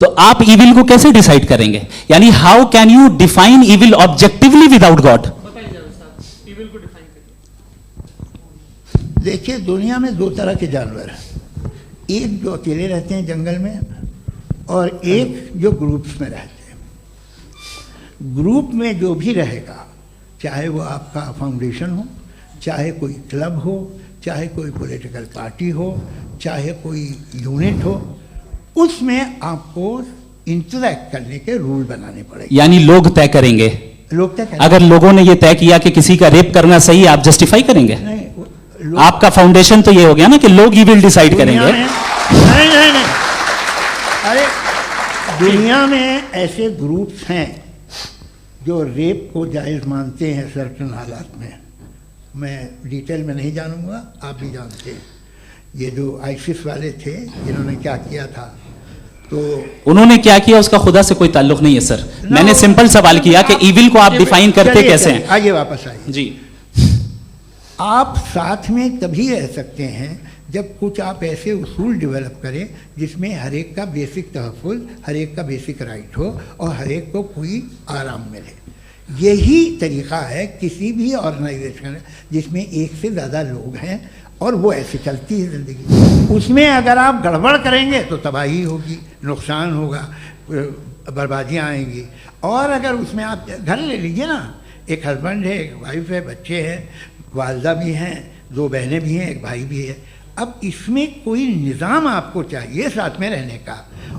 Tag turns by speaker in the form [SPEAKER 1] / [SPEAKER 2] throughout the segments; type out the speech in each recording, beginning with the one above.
[SPEAKER 1] तो आप इविल को कैसे डिसाइड करेंगे? यानी how can you define evil objectively without God?
[SPEAKER 2] Evil को डिफाइन करिए।
[SPEAKER 3] देखिए, दुनिया में दो तरह के जानवर हैं, एक जो अकेले रहते हैं जंगल में और एक जो ग्रुप्स में रहते हैं। ग्रुप में जो भी रहेगा, चाहे वो आपका फाउंडेशन हो, चाहे कोई क्लब हो, चाहे कोई पॉलिटिकल पार्टी हो, चाहे कोई यूनिट हो, उसमें आपको इंटरैक्ट करने के रूल बनाने पड़ेंगे।
[SPEAKER 1] यानी लोग तय करेंगे।
[SPEAKER 3] लोग तय करेंगे।
[SPEAKER 1] अगर लोगों ने ये तय किया कि किसी का रेप करना सही है, आप जस्टिफाई करेंगे?
[SPEAKER 3] नहीं,
[SPEAKER 1] आपका फाउंडेशन तो ये हो गया ना कि लोग ही विल डिसाइड करेंगे।
[SPEAKER 3] नहीं, अरे दुनिया में ऐसे ग्रुप्स हैं जो रेप को जायज़ मानते हैं सर्टेन हालात में। मैं डिटेल में नहीं जानूंगा, आप भी जानते हैं। ये जो आईसिस वाले थे, इन्होंने क्या किया था, तो
[SPEAKER 1] उन्होंने क्या किया उसका खुदा से कोई ताल्लुक नहीं है सर। मैंने सिंपल सवाल किया कि इविल को आप डिफाइन करते कैसे हैं?
[SPEAKER 3] आइए वापस आइए
[SPEAKER 1] जी।
[SPEAKER 3] आप साथ में तभी रह सकते हैं जब कुछ आप ऐसे उसूल डेवलप करें जिसमें हर एक का बेसिक तहफ़्फ़ुज़, हर एक का बेसिक राइट हो और हर एक को कोई आराम मिले। यही तरीक़ा है किसी भी ऑर्गेनाइजेशन जिसमें एक से ज़्यादा लोग हैं और वो ऐसे चलती है ज़िंदगी। उसमें अगर आप गड़बड़ करेंगे तो तबाही होगी, नुकसान होगा, बर्बादियाँ आएंगी। और अगर उसमें आप घर ले लीजिए ना, एक हस्बैंड है, एक वाइफ है, बच्चे हैं, वालदा भी हैं, दो बहनें भी हैं, एक भाई भी है। अब इसमें कोई निज़ाम आपको चाहिए साथ में रहने का,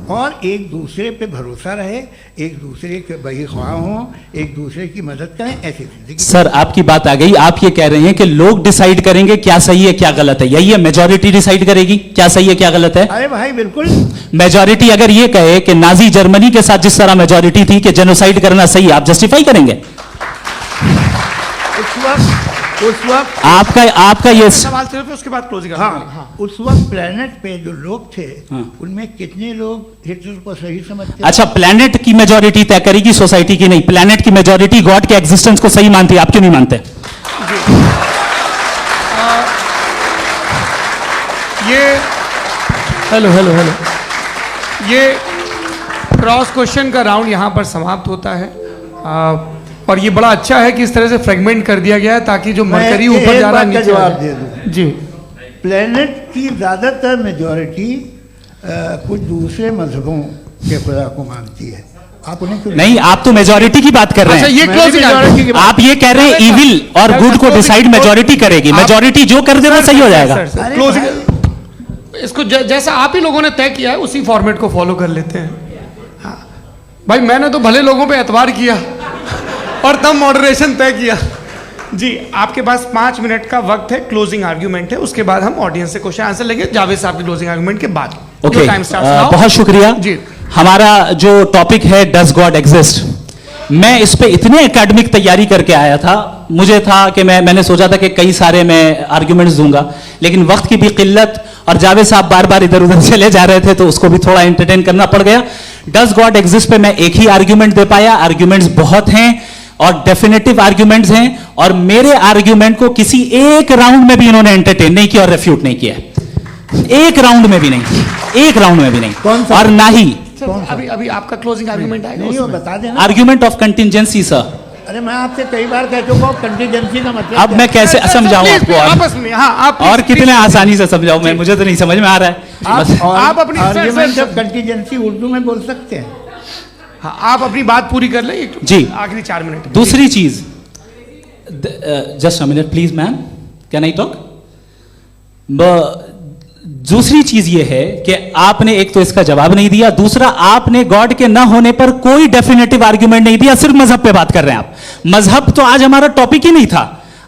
[SPEAKER 3] और एक दूसरे पे भरोसा रहे, एक दूसरे के बहीख्वाह हों, एक दूसरे की मदद करें, ऐसी जिंदगी।
[SPEAKER 1] सर आपकी बात आ गई। आप ये कह रहे हैं कि लोग डिसाइड करेंगे क्या सही है क्या गलत है, यही है? मेजॉरिटी डिसाइड करेगी क्या सही है क्या गलत है?
[SPEAKER 3] अरे भाई बिल्कुल।
[SPEAKER 1] मेजॉरिटी अगर ये कहे कि नाजी जर्मनी के साथ जिस तरह मेजॉरिटी थी कि जेनोसाइड करना सही, आप जस्टिफाई करेंगे?
[SPEAKER 3] उस वक्त
[SPEAKER 1] आपका ये
[SPEAKER 2] सवाल सिर्फ उसके बाद क्लोजिंग।
[SPEAKER 3] हाँ, उस वक्त प्लेनेट पे जो लोग थे, उनमें कितने लोग हिटलर को सही समझते?
[SPEAKER 1] अच्छा, प्लेनेट की मेजॉरिटी तय करेगी, सोसाइटी की नहीं। प्लेनेट की मेजॉरिटी गॉड के एग्जिस्टेंस को सही मानती है, आप क्यों नहीं मानते?
[SPEAKER 2] ये हेलो ये क्रॉस क्वेश्चन का राउंड यहाँ पर समाप्त होता है। और ये बड़ा अच्छा है कि इस तरह से फ्रेगमेंट कर दिया गया है ताकि जो मरकरी ऊपर जा रहा है नीचे
[SPEAKER 3] जवाब दे दूं।
[SPEAKER 2] जी।
[SPEAKER 3] प्लेनेट की ज़्यादातर मेजॉरिटी कुछ दूसरे मजहबों के खुदा को मानती है। आप उन्हें क्यों
[SPEAKER 1] नहीं? आप तो मेजॉरिटी की बात कर रहे हैं।
[SPEAKER 2] अच्छा, ये क्लोजिंग
[SPEAKER 1] आप ये कह रहे हैं इविल और गुड को डिसाइड मेजॉरिटी करेगी। मेजॉरिटी जो कर दे वो सही हो जाएगा।
[SPEAKER 2] क्लोजिंग इसको जैसा आप ही लोगों ने तय किया है उसी फॉर्मेट को फॉलो कर लेते हैं। हाँ भाई, मैंने तो भले लोगों पे एतबार किया और तब मॉडरेशन तय किया। जी, आपके पास 5 मिनट का वक्त है, क्लोजिंग आर्ग्यूमेंट है, उसके बाद हम ऑडियंस से क्वेश्चन आंसर लेंगे जावेद साहब के क्लोजिंग आर्ग्यूमेंट के बाद।
[SPEAKER 1] ओके, बहुत शुक्रिया जी। हमारा जो टॉपिक है डज गॉड एग्जिस्ट, मैं इस पे इतने एकेडमिक तैयारी करके आया था। मुझे था कि मैंने सोचा था कि कई सारे मैं आर्ग्यूमेंट्स दूंगा, लेकिन वक्त की भी किल्लत और जावेद साहब बार बार इधर उधर चले जा रहे थे तो उसको भी थोड़ा एंटरटेन करना पड़ गया। डज गॉड एग्जिस्ट पे मैं एक ही आर्ग्यूमेंट दे पाया। आर्ग्यूमेंट्स बहुत हैं और डेफिनेटिव आर्ग्यूमेंट्स हैं, और मेरे आर्ग्यूमेंट को किसी एक राउंड में भी इन्होंने एंटरटेन नहीं किया और रेफ्यूट नहीं किया। एक राउंड में भी नहीं, एक राउंड में भी नहीं। और ना ही
[SPEAKER 2] अभी आपका क्लोजिंग आर्ग्यूमेंट आएगा,
[SPEAKER 3] नहीं, वो बता देना।
[SPEAKER 1] Argument of contingency sir.
[SPEAKER 3] अरे मैं आपसे कई बार कह चुका हूं कंटीजेंसी का मतलब
[SPEAKER 1] अब मैं कैसे समझाऊं आपको?
[SPEAKER 2] आपस में हाँ, आप
[SPEAKER 1] और कितने आसानी से समझाऊं मैं? मुझे तो नहीं समझ में आ रहा है।
[SPEAKER 3] आप अपनी आर्ग्यूमेंट ऑफ कंटीजेंसी उर्दू में बोल सकते हैं।
[SPEAKER 2] हाँ, आप अपनी बात पूरी कर लें
[SPEAKER 1] जी,
[SPEAKER 2] आखिरी 4 मिनट।
[SPEAKER 1] दूसरी चीज, just a minute please ma'am, can I talk? दूसरी चीज ये है कि आपने एक तो इसका जवाब नहीं दिया, दूसरा आपने गॉड के ना होने पर कोई डेफिनेटिव आर्ग्यूमेंट नहीं दिया, सिर्फ मजहब पे बात कर रहे हैं आप। मजहब तो आज हमारा टॉपिक ही नहीं था।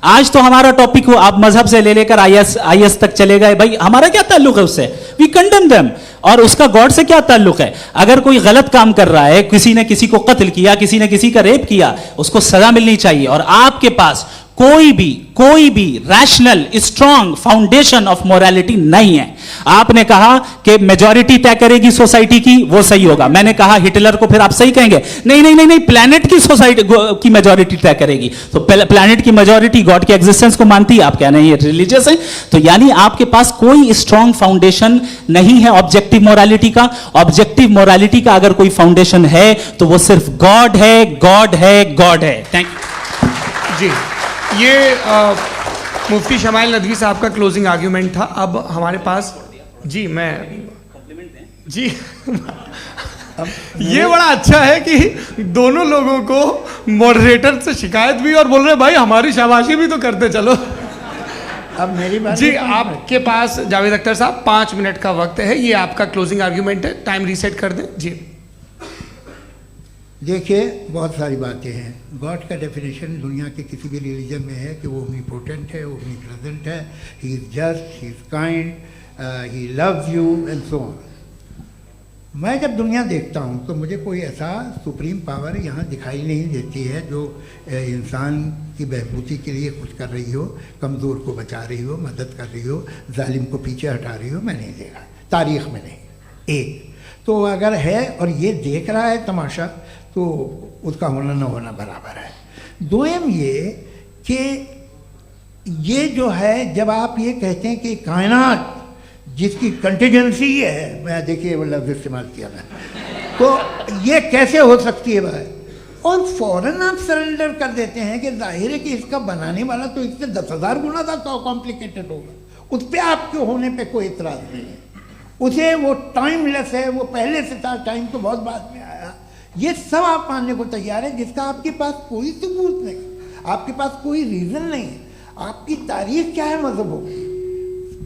[SPEAKER 1] आज तो हमारा टॉपिक हो, आप मजहब से ले लेकर आईएस तक चले गए। भाई हमारा क्या ताल्लुक है उससे? We condemn them. और उसका गॉड से क्या ताल्लुक है? अगर कोई गलत काम कर रहा है, किसी ने किसी को कत्ल किया, किसी ने किसी का रेप किया, उसको सजा मिलनी चाहिए। और आपके पास कोई भी rational strong foundation of morality नहीं है। आपने कहा कि मेजॉरिटी तय करेगी सोसाइटी की, वो सही होगा। मैंने कहा हिटलर को फिर आप सही कहेंगे, नहीं, प्लैनेट की सोसाइटी की मेजॉरिटी तय करेगी। तो प्लैनेट की मेजॉरिटी गॉड के एग्जिस्टेंस को मानती है, आप कह रहे हैं ये रिलीजियस है। तो यानी आपके पास कोई स्ट्रॉन्ग फाउंडेशन नहीं है ऑब्जेक्टिव मोरालिटी का। ऑब्जेक्टिव मोरालिटी का अगर कोई फाउंडेशन है तो वो सिर्फ गॉड है, गॉड है, गॉड है। थैंक यू
[SPEAKER 2] जी। ये मुफ्ती शमाइल नदवी साहब का क्लोजिंग आर्ग्यूमेंट था। अब हमारे पास जी जी ये बड़ा अच्छा है कि दोनों लोगों को मॉडरेटर से शिकायत भी और बोल रहे भाई हमारी शाबाशी भी तो करते चलो।
[SPEAKER 3] अब मेरी बात
[SPEAKER 2] जी, आपके पास जावेद अख्तर साहब 5 मिनट का वक्त है, ये आपका क्लोजिंग आर्ग्यूमेंट है, टाइम रीसेट कर दें जी।
[SPEAKER 3] देखिए, बहुत सारी बातें हैं। गॉड का डेफिनेशन दुनिया के किसी भी रिलीजन में है कि वो ओमनीपोटेंट है, ओमनीप्रेजेंट है, he is just, he is kind, he loves you and so on. मैं जब दुनिया देखता हूँ तो मुझे कोई ऐसा सुप्रीम पावर यहाँ दिखाई नहीं देती है जो इंसान की बहबूदी के लिए कुछ कर रही हो, कमज़ोर को बचा रही हो, मदद कर रही हो, जालिम को पीछे हटा रही हो। मैं नहीं देखा, तारीख़ में नहीं। एक तो अगर है और ये देख रहा है तमाशा, तो उसका होना न होना बराबर है। दोयम ये कि ये जो है, जब आप ये कहते हैं कि कायनात जिसकी कंटिजेंसी है, मैं देखिए वो लफ्ज़ इस्तेमाल किया मैं, तो ये कैसे हो सकती है भाई? और फ़ौरन आप सरेंडर कर देते हैं कि जाहिर है कि इसका बनाने वाला तो इससे 10,000 गुना ज़्यादा कॉम्प्लिकेटेड होगा। उस पर आपके होने पे कोई इतराज़ नहीं है। उसे वो टाइमलेस है, वो पहले से था, टाइम तो बहुत बाद में आया। ये सब आप मानने को तैयार है जिसका आपके पास कोई सबूत नहीं, आपके पास कोई रीज़न नहीं है। आपकी तारीख क्या है मज़हबों की?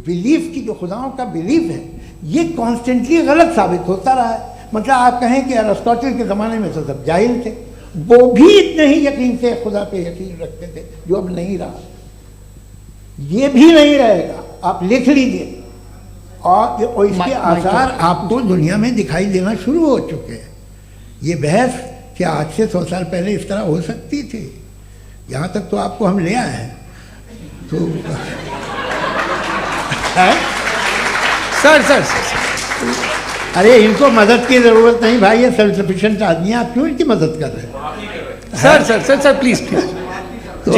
[SPEAKER 3] बिलीफ की, जो खुदाओं का बिलीफ है, ये कॉन्स्टेंटली गलत साबित होता रहा है। मतलब आप कहें कि अरिस्टोटल के ज़माने में तो सब जाहिल थे, वो भी इतने ही यकीन से खुदा पे यकीन रखते थे, जो अब नहीं रहा। ये भी नहीं रहेगा, आप लिख लीजिए। और इसके आसार आपको दुनिया में दिखाई देना शुरू हो चुके हैं। ये बहस क्या आज से 100 साल पहले इस तरह हो सकती थी? यहाँ तक तो आपको हम ले आए हैं। तो
[SPEAKER 2] सर
[SPEAKER 3] अरे इनको मदद की ज़रूरत नहीं भाई, ये सेल्फ सफिशिएंट आदमी है, आप क्यों इनकी मदद कर रहे हैं?
[SPEAKER 2] Sir please.
[SPEAKER 3] तो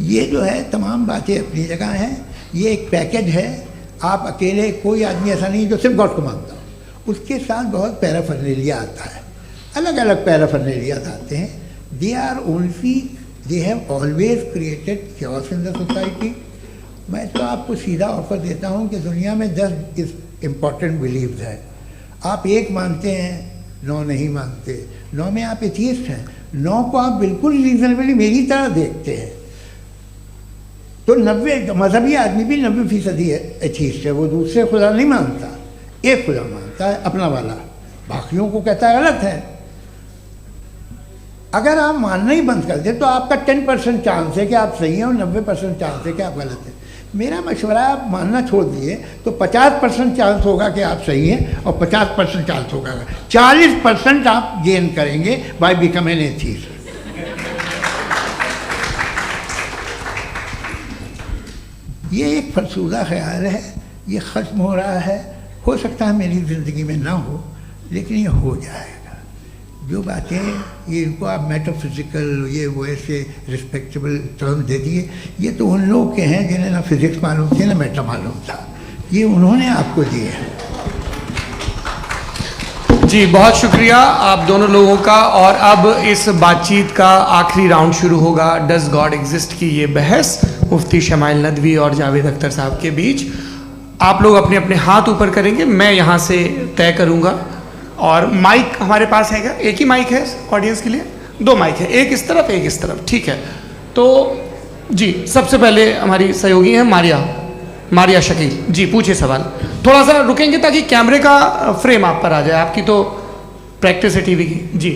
[SPEAKER 3] ये जो है तमाम बातें अपनी जगह हैं। ये एक पैकेज है। आप अकेले, कोई आदमी ऐसा नहीं जो सिर्फ गॉड को मानता हो, उसके साथ बहुत पैराफर्नेलिया आता है, अलग अलग पैराफर्नेलिया आते हैं। They have always created chaos in the society. मैं तो आपको सीधा ऑफर देता हूँ कि दुनिया में 10 इम्पॉर्टेंट बिलीव्स हैं। आप एक मानते हैं, 9 नहीं मानते, 9 में आप एथियस्ट हैं, 9 को आप बिल्कुल रीजनेबली मेरी तरह देखते हैं। तो 90 मजहबी आदमी भी 90% एथियस्ट है। वो दूसरे खुदा नहीं मानता, एक खुदा मानता है, अपना वाला, बाकियों को कहता है गलत है। अगर आप मानना ही बंद कर दे तो आपका 10% चांस है कि आप सही हैं और 90% चांस है कि आप गलत हैं। मेरा मशवरा है, आप मानना छोड़ दिए तो 50% चांस होगा कि आप सही हैं और 50% चांस होगा, 40% आप गेन करेंगे बाय बिकमिंग एन एथियस्ट। ये एक फरसूदा ख्याल है, ये ख़त्म हो रहा है। हो सकता है मेरी ज़िंदगी में ना हो, लेकिन ये हो जाएगा। जो बातें ये इनको आप मेटाफिजिकल, ये वो ऐसे रिस्पेक्टेबल टर्म दे दिए, ये तो उन लोग के हैं जिन्हें ना फिज़िक्स मालूम थी ना मेटा मालूम था, ये उन्होंने आपको दिए हैं।
[SPEAKER 2] जी बहुत शुक्रिया आप दोनों लोगों का। और अब इस बातचीत का आखिरी राउंड शुरू होगा, डज गॉड एग्जिस्ट की ये बहस मुफ्ती शमाइल नदवी और जावेद अख्तर साहब के बीच। आप लोग अपने अपने हाथ ऊपर करेंगे, मैं यहाँ से तय करूँगा। और माइक हमारे पास है क्या? एक ही माइक है ऑडियंस के लिए? 2 माइक है, एक इस तरफ एक इस तरफ, ठीक है। तो जी सबसे पहले हमारी सहयोगी हैं मारिया शकील जी, पूछिए सवाल। थोड़ा सा रुकेंगे ताकि कैमरे का फ्रेम आप पर आ जाए, आपकी तो प्रैक्टिस है टीवी की। जी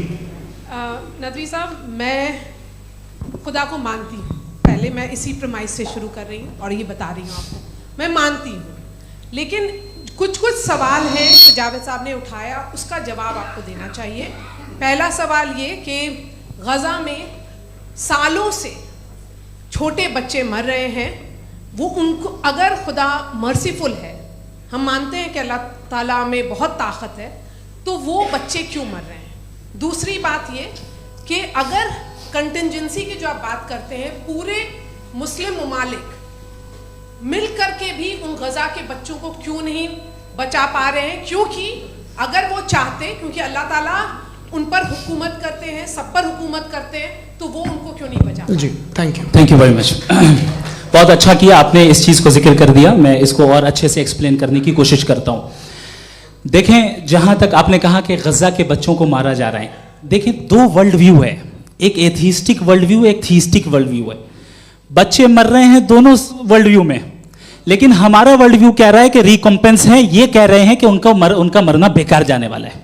[SPEAKER 4] नदवी साहब, मैं खुदा को मानती हूँ, पहले मैं इसी प्रमाइस से शुरू कर रही हूँ और ये बता रही हूँ आपको, मैं मानती हूँ। लेकिन कुछ सवाल हैं जो जावेद साहब ने उठाया, उसका जवाब आपको देना चाहिए। पहला सवाल ये कि गज़ा में सालों से छोटे बच्चे मर रहे हैं, वो उनको, अगर खुदा मर्सीफुल है, हम मानते हैं कि अल्लाह ताला में बहुत ताकत है, तो वो बच्चे क्यों मर रहे हैं? दूसरी बात ये कि अगर कंटिजेंसी की जो आप बात करते हैं, पूरे मुस्लिम ममालिक मिल करके भी उन गजा के बच्चों को क्यों नहीं बचा पा रहे हैं? क्योंकि अगर वो चाहते, क्योंकि अल्लाह ताला उन पर हुकूमत करते हैं, सब पर हुकूमत करते हैं, तो वो उनको क्यों नहीं बचा?
[SPEAKER 2] जी, थैंक
[SPEAKER 1] यू वेरी मच। बहुत अच्छा किया आपने इस चीज को जिक्र कर दिया, मैं इसको और अच्छे से एक्सप्लेन करने की कोशिश करता हूं। देखें, जहां तक आपने कहा कि गजा के बच्चों को मारा जा रहा है, देखें दो वर्ल्ड व्यू है, एक एथीस्टिक वर्ल्ड व्यू, एक थीस्टिक वर्ल्ड व्यू है। बच्चे मर रहे हैं दोनों वर्ल्ड व्यू में, लेकिन हमारा वर्ल्ड व्यू कह रहा है कि रिकॉम्पेंस है, ये कह रहे हैं कि उनका मरना बेकार जाने वाला है,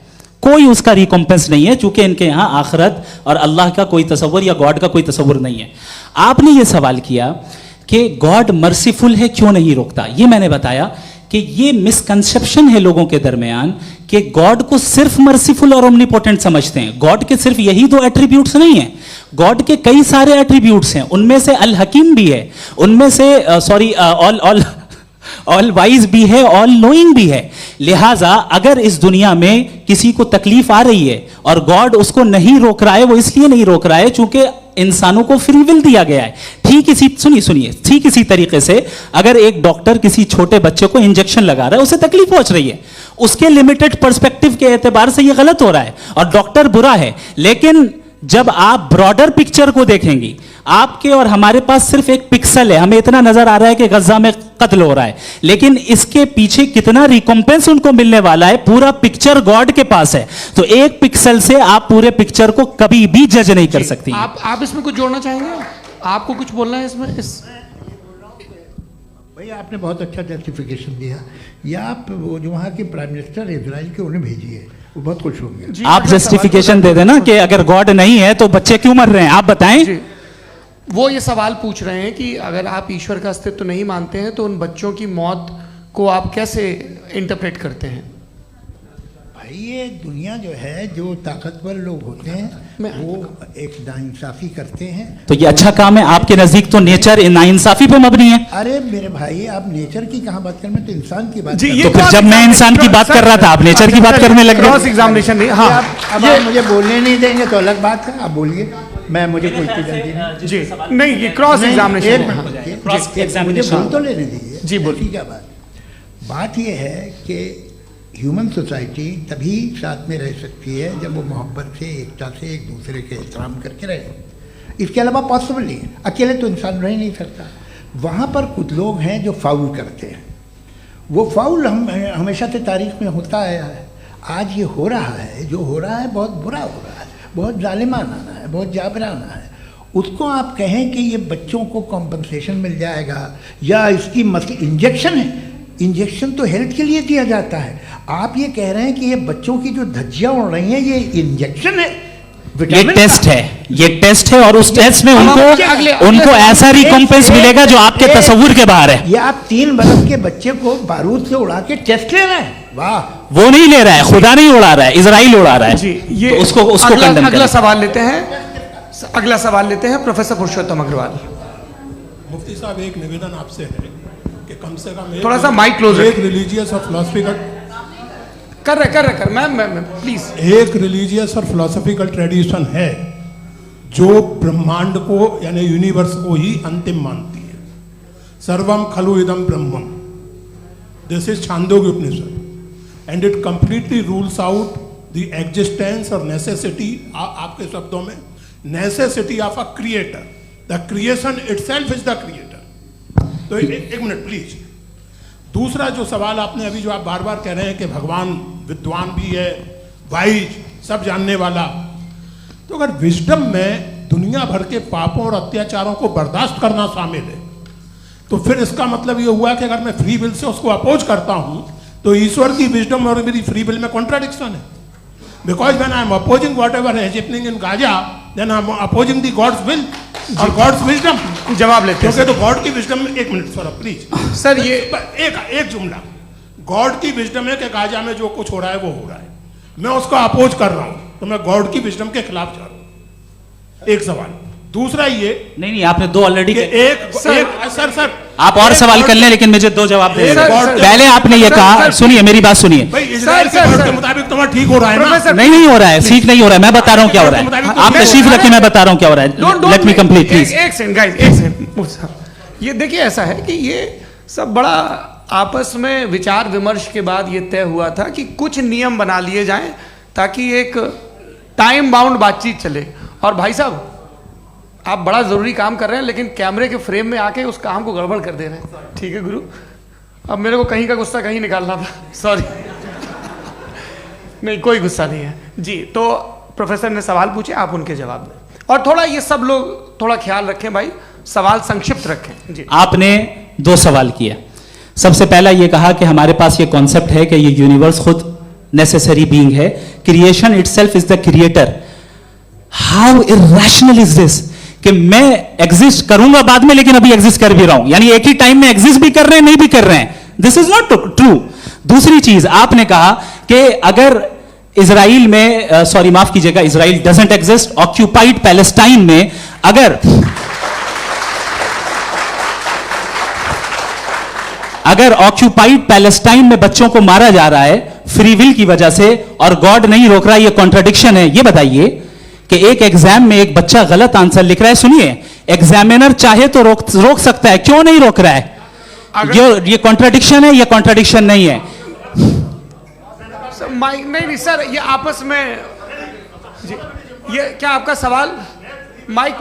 [SPEAKER 1] कोई उसका रिकॉम्पेंस नहीं है, चूंकि इनके यहां आखिरत और अल्लाह का कोई तसव्वुर या गॉड का कोई तसव्वुर नहीं है। आपने ये सवाल किया कि गॉड मर्सीफुल है, क्यों नहीं रोकता? ये मैंने बताया कि ये मिसकंसेप्शन है लोगों के दरमियान कि गॉड को सिर्फ मर्सीफुल और ओमनीपोटेंट समझते हैं। गॉड के सिर्फ यही दो एट्रीब्यूट्स नहीं है, गॉड के कई सारे एट्रीब्यूट्स हैं, उनमें से अल हकीम भी है, उनमें से ऑल वाइज भी है, ऑल नोइंग भी है। लिहाजा अगर इस दुनिया में किसी को तकलीफ आ रही है और गॉड उसको नहीं रोक रहा है, वो इसलिए नहीं रोक रहा है चूंकि इंसानों को फ्री विल दिया गया है। ठीक इसी तरीके से अगर एक डॉक्टर किसी छोटे बच्चे को इंजेक्शन लगा रहा है, उसे तकलीफ पहुंच रही है, उसके लिमिटेड पर्सपेक्टिव के एतबार से यह गलत हो रहा है और डॉक्टर बुरा है। लेकिन जब आप ब्रॉडर पिक्चर को देखेंगी, आपके और हमारे पास सिर्फ एक पिक्सल है, हमें इतना नजर आ रहा है कि गजा में कत्ल हो रहा है, लेकिन इसके पीछे कितना रिकॉम्पेंस उनको मिलने वाला है, पूरा पिक्चर गॉड के पास है। तो एक पिक्सल से आप पूरे पिक्चर को कभी भी जज नहीं कर सकती।
[SPEAKER 2] आप इसमें कुछ जोड़ना चाहेंगे? आपको कुछ बोलना है इसमें?
[SPEAKER 3] भैया आपने बहुत अच्छा जस्टिफिकेशन दिया। या आप वो जो वहाँ के प्राइम मिनिस्टर इजराइल के उन्हें भेजिए, वो बहुत खुश होंगे।
[SPEAKER 1] आप जस्टिफिकेशन दे देना कि अगर गॉड नहीं है तो बच्चे क्यों मर रहे हैं, आप बताएं।
[SPEAKER 2] वो ये सवाल पूछ रहे हैं कि अगर आप ईश्वर का अस्तित्व नहीं मानते हैं तो उन बच्चों की मौत को आप कैसे इंटरप्रेट करते हैं?
[SPEAKER 3] भाई ये दुनिया जो है, जो ताकतवर लोग होते हैं वो एक नाइंसाफी करते हैं।
[SPEAKER 1] तो ये अच्छा काम है आपके नजदीक, तो नेचर नाइंसाफी पे मबनी है।
[SPEAKER 3] अरे मेरे भाई, आप नेचर की कहाँ बात कर रहे हैं, तो इंसान की बात।
[SPEAKER 1] तो फिर जब मैं इंसान की बात कर रहा था, आप नेचर की बात करने लग गए।
[SPEAKER 2] क्रॉस एग्जामिनेशन नहीं। हाँ,
[SPEAKER 3] अब आप मुझे बोलने नहीं देंगे तो अलग बात है, आप बोलिए, मुझे कोई जल्दी नहीं।
[SPEAKER 2] जी नहीं, ये क्रॉस एग्जामिनेशन
[SPEAKER 3] मुझे बोल तो लेने दीजिए।
[SPEAKER 2] जी बोलिए।
[SPEAKER 3] क्या बात ये है कि ह्यूमन सोसाइटी तभी साथ में रह सकती है जब वो मोहब्बत से, एकता से, एक दूसरे के एहतराम करके रहे। इसके अलावा पॉसिबल नहीं है, अकेले तो इंसान रह नहीं सकता। वहाँ पर कुछ लोग हैं जो फाउल करते हैं, वो फाउल हमेशा से तारीख में होता आया है। आज ये हो रहा है, जो हो रहा है बहुत बुरा हो रहा है, बहुत जालिमाना है, बहुत जाबराना है। उसको आप कहें कि ये बच्चों को कॉम्पनसेशन मिल जाएगा या इसकी इंजेक्शन है, इंजेक्शन तो हेल्थ के लिए दिया जाता है। आप ये कह रहे हैं कि ये बच्चों की जो धज्जियां उड़ रही हैं ये इंजेक्शन है,
[SPEAKER 1] ये टेस्ट है, ये टेस्ट है और उस टेस्ट में उनको ऐसा रिकॉम्पेंस मिलेगा जो आपके तसव्वुर के बाहर है।
[SPEAKER 3] ये आप 3 बरस के बच्चे को बारूद से उड़ा के टेस्ट ले रहे हैं। वाह,
[SPEAKER 1] वो नहीं ले रहा है, खुदा नहीं उड़ा रहा है, इजराइल उड़ा रहा है।
[SPEAKER 2] जी, ये
[SPEAKER 1] तो उसको
[SPEAKER 2] अगला सवाल लेते हैं प्रोफेसर पुरुषोत्तम अग्रवाल।
[SPEAKER 5] मुफ्ती साहब, एक निवेदन आपसे है कि कम से कम
[SPEAKER 2] थोड़ा सा माइक क्लोज,
[SPEAKER 5] एक रिलीजियस और फिलोसफिकल
[SPEAKER 2] कर मैं प्लीज।
[SPEAKER 5] एक रिलीजियस और फिलोसफिकल ट्रेडिशन है जो ब्रह्मांड को यानी यूनिवर्स को ही अंतिम मानती है। सर्वम खलु इदम ब्रह्मम, this is Chandogya Upanishad and it completely rules out the existence और नेसेसिटी, आपके शब्दों में necessity of a creator. The creation itself is the creator. तो एक मिनट प्लीज। दूसरा जो सवाल आपने अभी, जो आप बार बार कह रहे हैं कि भगवान विद्वान भी है, वाइज, सब जानने वाला, तो अगर विजडम में दुनिया भर के पापों और अत्याचारों को बर्दाश्त करना शामिल है, तो फिर इसका मतलब ये हुआ कि अगर मैं फ्री विल से उसको अपोज करता हूं तो ईश्वर की विजडम और मेरी फ्री विल में कॉन्ट्राडिक्शन है। Because when I am opposing whatever is happening in Gaza, then I am opposing the God's will और गॉड्स विजडम।
[SPEAKER 2] जवाब लेते हैं
[SPEAKER 5] क्योंकि तो गॉड की विजडम में, एक मिनट सर प्लीज
[SPEAKER 2] सर, ये
[SPEAKER 5] एक जुमला, गॉड की विजडम है कि गाजा में जो कुछ हो रहा है वो हो रहा है, मैं उसको अपोज कर रहा हूं, तो मैं गॉड की विजडम के खिलाफ जा रहा हूं। एक सवाल। दूसरा ये
[SPEAKER 1] नहीं आपने दो ऑलरेडी
[SPEAKER 5] कि सर
[SPEAKER 1] आप और सवाल कर लें, लेकिन मुझे दो जवाब दे
[SPEAKER 5] सर,
[SPEAKER 1] पहले आपने ये कहा, सुनिए मेरी बात सुनिए।
[SPEAKER 5] भाई इजराइल के वर्ड के मुताबिक तुम्हारा ठीक हो रहा है ना?
[SPEAKER 1] नहीं हो रहा है, ठीक नहीं हो रहा है, मैं बता रहा हूँ क्या हो रहा है। आप तशरीफ रखिए, मैं बता रहा हूँ क्या हो रहा है। Let me complete please.
[SPEAKER 2] एक सेकंड गाइस, एक सेकंड। ये देखिए ऐसा है कि ये सब बड़ा आपस में विचार विमर्श के बाद ये तय हुआ था कि कुछ नियम बना लिए जाएं ताकि एक टाइम बाउंड बातचीत चले। और भाई साहब आप बड़ा जरूरी काम कर रहे हैं, लेकिन कैमरे के फ्रेम में आके उस काम को गड़बड़ कर दे रहे हैं। ठीक है गुरु, अब मेरे को कहीं का गुस्सा कहीं निकालना था, सॉरी। नहीं कोई गुस्सा नहीं है जी। तो प्रोफेसर ने सवाल पूछे, आप उनके जवाब दें, और थोड़ा ये सब लोग थोड़ा ख्याल रखें भाई, सवाल संक्षिप्त रखें जी।
[SPEAKER 1] आपने दो सवाल किया। सबसे पहला ये कहा कि हमारे पास ये कॉन्सेप्ट है कि ये यूनिवर्स खुद नेसेसरी बीइंग है, creation itself is the creator. How irrational is this कि मैं एग्जिस्ट करूंगा बाद में, लेकिन अभी एग्जिस्ट कर भी रहा हूं, यानी एक ही टाइम में एग्जिस्ट भी कर रहे हैं, नहीं भी कर रहे हैं। This is not true. दूसरी चीज आपने कहा कि अगर इजराइल में सॉरी माफ कीजिएगा, Israel doesn't exist, occupied Palestine में अगर ऑक्यूपाइड पैलेस्टाइन में बच्चों को मारा जा रहा है फ्री विल की वजह से और गॉड नहीं रोक रहा, ये कॉन्ट्रडिक्शन है। ये बताइए कि एक एग्जाम में एक बच्चा गलत आंसर लिख रहा है, सुनिए, एग्जामिनर चाहे तो रोक सकता है, क्यों नहीं रोक रहा है? ये कॉन्ट्रडिक्शन है, ये कॉन्ट्रडिक्शन नहीं है।
[SPEAKER 2] माइक नहीं सर, ये आपस में जी, ये क्या आपका सवाल? माइक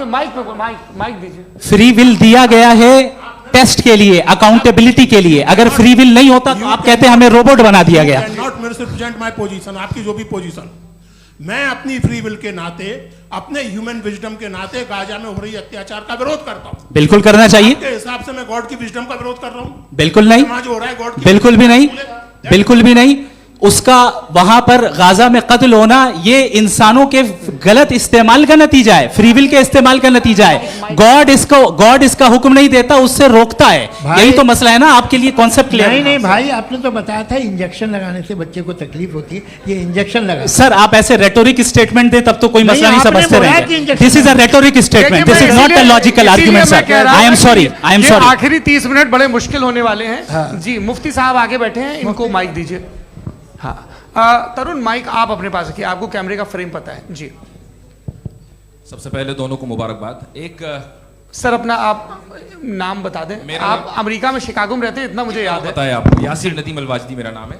[SPEAKER 2] दीजिए।
[SPEAKER 1] फ्री विल दिया गया है टेस्ट के लिए, अकाउंटेबिलिटी के लिए। अगर फ्री विल नहीं होता तो आप कहते हैं हमें रोबोट बना दिया गया।
[SPEAKER 5] नॉट मिसरिप्रेजेंट माय पोजीशन, आपकी जो भी पोजीशन, मैं अपनी फ्री विल के नाते, अपने ह्यूमन विजडम के नाते गाजा में हो रही अत्याचार का विरोध करता हूं।
[SPEAKER 1] बिल्कुल करना चाहिए।
[SPEAKER 5] के हिसाब से मैं गॉड की विजडम का विरोध कर रहा हूं?
[SPEAKER 1] बिल्कुल नहीं,
[SPEAKER 5] जो हो रहा है गॉड,
[SPEAKER 1] बिल्कुल भी नहीं, बिल्कुल भी नहीं। उसका वहां पर गाजा में कत्ल होना ये इंसानों के गलत इस्तेमाल का नतीजा है, फ्री विल के इस्तेमाल का नतीजा है। गॉड इसका हुक्म नहीं देता, उससे रोकता है। यही तो मसला है ना, आपके लिए कॉन्सेप्ट क्लियर
[SPEAKER 3] नहीं भाई, आपने तो बताया था इंजेक्शन लगाने से बच्चे को तकलीफ होती है, ये इंजेक्शन लगा।
[SPEAKER 1] सर आप ऐसे रेटोरिक स्टेटमेंट दें तब तो कोई मसला नहीं समझते रहेंगे। This is a rhetoric statement, this is not a logical argument sir. I am sorry, I am sorry.
[SPEAKER 2] आखिरी 30 मिनट बड़े मुश्किल होने वाले हैं जी। मुफ्ती साहब आगे बैठे हैं, इनको माइक दीजिए। हाँ तरुण, माइक आप अपने पास रखिए, आपको कैमरे का फ्रेम पता है जी।
[SPEAKER 6] सबसे पहले दोनों को मुबारकबाद। एक
[SPEAKER 2] सर अपना आप नाम बता दें। आप अमेरिका में शिकागो में रहते हैं, इतना मुझे याद है।
[SPEAKER 6] बताया आपको, यासिर नदीम अलवाजदी मेरा नाम है।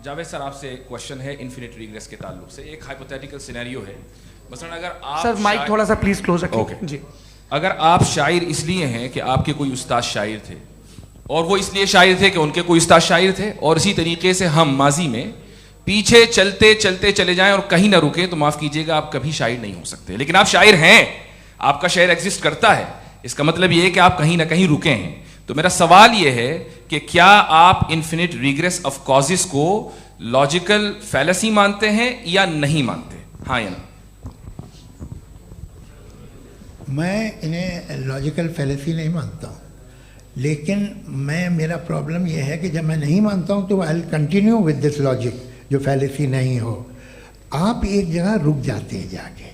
[SPEAKER 6] जावेद सर आपसे एक क्वेश्चन है इन्फिनिट रिग्रेस के ताल्लुक से। एक हाइपोथेटिकल सिनेरियो है, मसलन अगर आप
[SPEAKER 2] सर माइक थोड़ा सा प्लीज क्लोज रखिए जी।
[SPEAKER 6] अगर आप शायर इसलिए हैं कि आपके कोई उस्ताद शायर थे, और वो इसलिए शायर थे कि उनके कोई उस्ताद शायर थे, और इसी तरीके से हम माजी में पीछे चलते चलते चले जाएं और कहीं ना रुके, तो माफ कीजिएगा आप कभी शायर नहीं हो सकते। लेकिन आप शायर हैं, आपका शायर एग्जिस्ट करता है, इसका मतलब ये है कि आप कहीं ना कहीं रुके हैं। तो मेरा सवाल ये है कि क्या आप इन्फिनिट रिग्रेस ऑफ कॉजेस को लॉजिकल फैलेसी मानते हैं या नहीं मानते? हाँ या ना?
[SPEAKER 3] मैं इन्हें लॉजिकल फैलेसी नहीं मानता हूँ, लेकिन मेरा प्रॉब्लम यह है कि जब मैं नहीं मानता हूँ तो I will continue with this logic जो फैलेसी नहीं हो। आप एक जगह रुक जाते हैं जाके,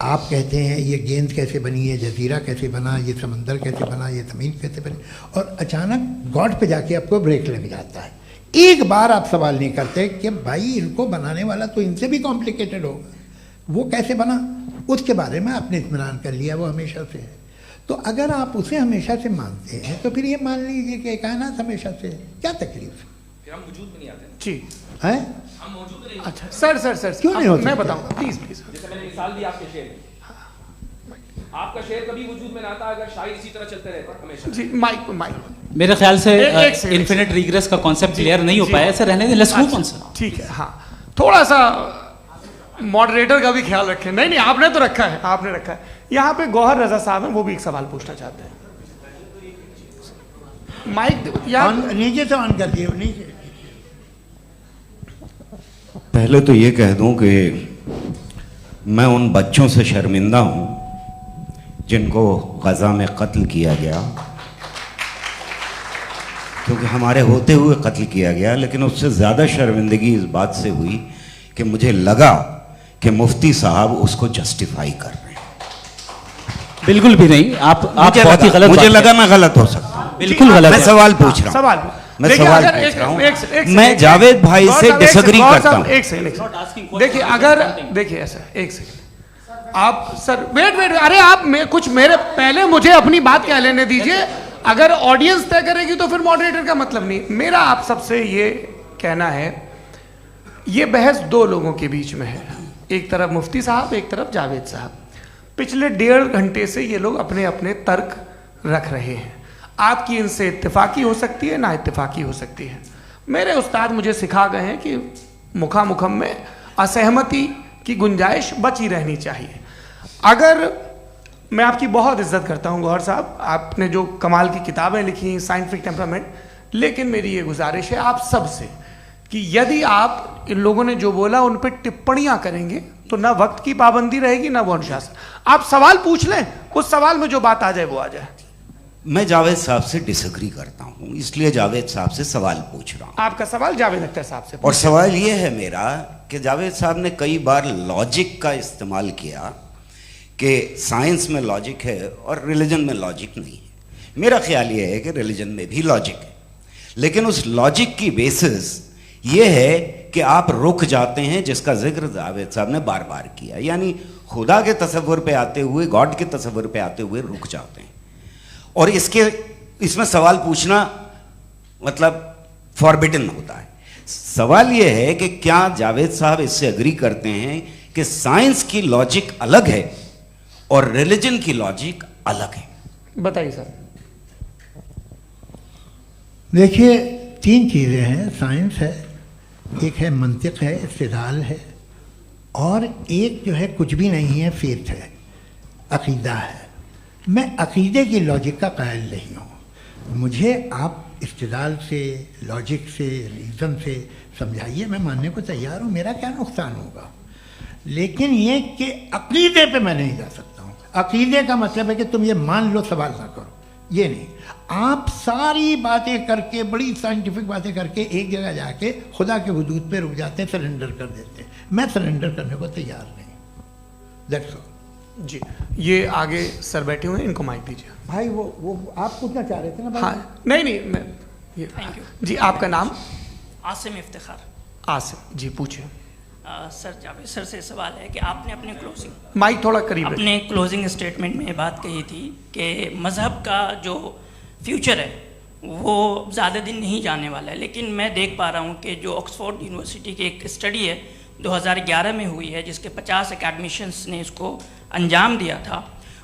[SPEAKER 3] आप कहते हैं ये गेंद कैसे बनी, ये जजीरा कैसे बना, ये समंदर कैसे बना, ये ज़मीन कैसे बनी, और अचानक गॉड पे जाके आपको ब्रेक लग जाता है। एक बार आप सवाल नहीं करते कि भाई इनको बनाने वाला तो इनसे भी कॉम्प्लिकेटेड होगा, वो कैसे बना, उसके बारे में आपने इत्मीनान कर लिया, वो हमेशा से है। तो अगर आप उसे हमेशा से मानते हैं तो फिर ये मान लीजिए कि कायनात हमेशा से है, क्या तकलीफ है?
[SPEAKER 6] फिर हम वजूद में नहीं आते
[SPEAKER 2] जी
[SPEAKER 3] हैं?
[SPEAKER 6] हम मौजूद नहीं।
[SPEAKER 2] अच्छा सर
[SPEAKER 3] क्यों नहीं हो सकते?
[SPEAKER 2] मैं बताऊंगा प्लीज।
[SPEAKER 6] जैसे मैंने मिसाल दी आपके शेर में, आपका शेर कभी वजूद में ना आता अगर शायर इसी तरह चलते रहते हमेशा
[SPEAKER 2] जी। माइक
[SPEAKER 1] मेरे ख्याल से
[SPEAKER 2] एक
[SPEAKER 1] इन्फिनिट रिग्रेस का कॉन्सेप्ट क्लियर नहीं हो पाया, ऐसे रहने दें, लेट्स मूव ऑन सर।
[SPEAKER 2] ठीक है। हाँ थोड़ा सा मॉडरेटर का भी ख्याल रखें। नहीं आपने तो रखा है, आपने रखा है। यहाँ पे गौहर रजा साहब हैं, वो भी एक सवाल पूछना चाहते हैं। माइक
[SPEAKER 3] नीचे से ऑन कर दिए नीचे।
[SPEAKER 7] पहले तो ये कह दूं कि मैं उन बच्चों से शर्मिंदा हूं जिनको गजा में कत्ल किया गया, क्योंकि हमारे होते हुए कत्ल किया गया। लेकिन उससे ज़्यादा शर्मिंदगी इस बात से हुई कि मुझे लगा कि मुफ्ती साहब उसको जस्टिफाई कर रहे हैं।
[SPEAKER 1] बिल्कुल भी नहीं, आप बहुत ही गलत
[SPEAKER 7] मुझे
[SPEAKER 1] बात
[SPEAKER 7] लगा मैं गलत हो सकता हूं।
[SPEAKER 1] बिल्कुल गलत
[SPEAKER 7] मैं
[SPEAKER 1] है।
[SPEAKER 7] सवाल पूछ रहा हूं।
[SPEAKER 2] सवाल
[SPEAKER 7] मैं
[SPEAKER 2] देखिए,
[SPEAKER 7] सवाल
[SPEAKER 2] अगर
[SPEAKER 7] पूछ रहा हूं।
[SPEAKER 2] एक
[SPEAKER 7] मैं जावेद भाई से डिसएग्री करता हूं।
[SPEAKER 2] एक सेकंड देखिए, अगर देखिए ऐसा, एक सेकंड आप सर वेट, अरे आप कुछ मेरे पहले मुझे अपनी बात कह लेने दीजिए। अगर ऑडियंस तय करेगी तो फिर मॉडरेटर का मतलब नहीं। मेरा आप सबसे ये कहना है, ये बहस दो लोगों के बीच में है, एक तरफ मुफ्ती साहब, एक तरफ जावेद साहब। पिछले 1.5 घंटे से ये लोग अपने अपने तर्क रख रहे हैं। आपकी इनसे इत्तेफाकी हो सकती है, ना इत्तेफाकी हो सकती है। मेरे उस्ताद मुझे सिखा गए हैं कि मुखामुखम में असहमति की गुंजाइश बची रहनी चाहिए। अगर मैं आपकी बहुत इज्जत करता हूं गौहर साहब, आपने जो कमाल की किताबें लिखी, साइंटिफिक टेम्परामेंट, लेकिन मेरी ये गुजारिश है आप सबसे कि यदि आप इन लोगों ने जो बोला उन पर टिप्पणियां करेंगे तो ना वक्त की पाबंदी रहेगी, ना वो अनुशासन। आप सवाल पूछ लें, उस सवाल में जो बात आ जाए वो आ जाए।
[SPEAKER 7] मैं जावेद साहब से डिसएग्री करता हूं, इसलिए जावेद साहब से सवाल पूछ रहा हूं।
[SPEAKER 2] आपका सवाल जावेद अख्तर साहब से।
[SPEAKER 7] और सवाल ये है मेरा कि जावेद साहब ने कई बार लॉजिक का इस्तेमाल किया कि साइंस में लॉजिक है और रिलीजन में लॉजिक नहीं है। मेरा ख्याल ये है कि रिलीजन में भी लॉजिक है, लेकिन उस लॉजिक की बेसिस ये है कि आप रुक जाते हैं, जिसका जिक्र जावेद साहब ने बार बार किया, यानी खुदा के तसव्वुर पे आते हुए, गॉड के तसव्वुर पे आते हुए रुक जाते हैं। और इसमें सवाल पूछना मतलब फॉरबिडन होता है। सवाल यह है कि क्या जावेद साहब इससे एग्री करते हैं कि साइंस की लॉजिक अलग है और रिलीजन की लॉजिक अलग है?
[SPEAKER 2] बताइए सर।
[SPEAKER 3] देखिए, 3 चीज़ें हैं। साइंस है, एक है मंतिक है, इस्तिदलाल है, और एक जो है कुछ भी नहीं है, फेथ है, अकीदा है। मैं अकीदे की लॉजिक का कायल नहीं हूँ। मुझे आप इस्तिदलाल से, लॉजिक से, रीज़न से समझाइए, मैं मानने को तैयार हूँ, मेरा क्या नुकसान होगा। लेकिन ये कि अकीदे पे मैं नहीं जा सकता हूँ। अकीदे का मतलब है कि तुम ये मान लो, सवाल ना करो, ये नहीं। आप सारी बातें करके, बड़ी साइंटिफिक बातें करके एक जगह जाके खुदा के हुदूद पे रुक जाते हैं, सरेंडर कर देते हैं। मैं सरेंडर करने को तैयार नहीं। That's all.
[SPEAKER 2] जी, ये आगे सर बैठे हुए हैं, इनको माइक दीजिए।
[SPEAKER 3] भाई वो आप पूछना चाह रहे थे ना भाई?
[SPEAKER 2] हाँ, नहीं मैं ये
[SPEAKER 8] थैंक यू
[SPEAKER 2] जी। आपका नाम?
[SPEAKER 8] आसिम इफ्तिखार।
[SPEAKER 2] आसिफ जी, पूछिए।
[SPEAKER 8] सर, जावेद सर से सवाल है कि आपने अपने क्लोजिंग
[SPEAKER 2] माइक थोड़ा करीब रखिए।
[SPEAKER 8] अपने क्लोजिंग स्टेटमेंट में बात कही थी कि मज़हब का जो फ्यूचर है वो ज़्यादा दिन नहीं जाने वाला है, लेकिन मैं देख पा रहा हूँ कि जो ऑक्सफोर्ड यूनिवर्सिटी की एक स्टडी है 2011 में हुई है, जिसके 50 एकेडमिशियंस ने इसको अंजाम दिया था,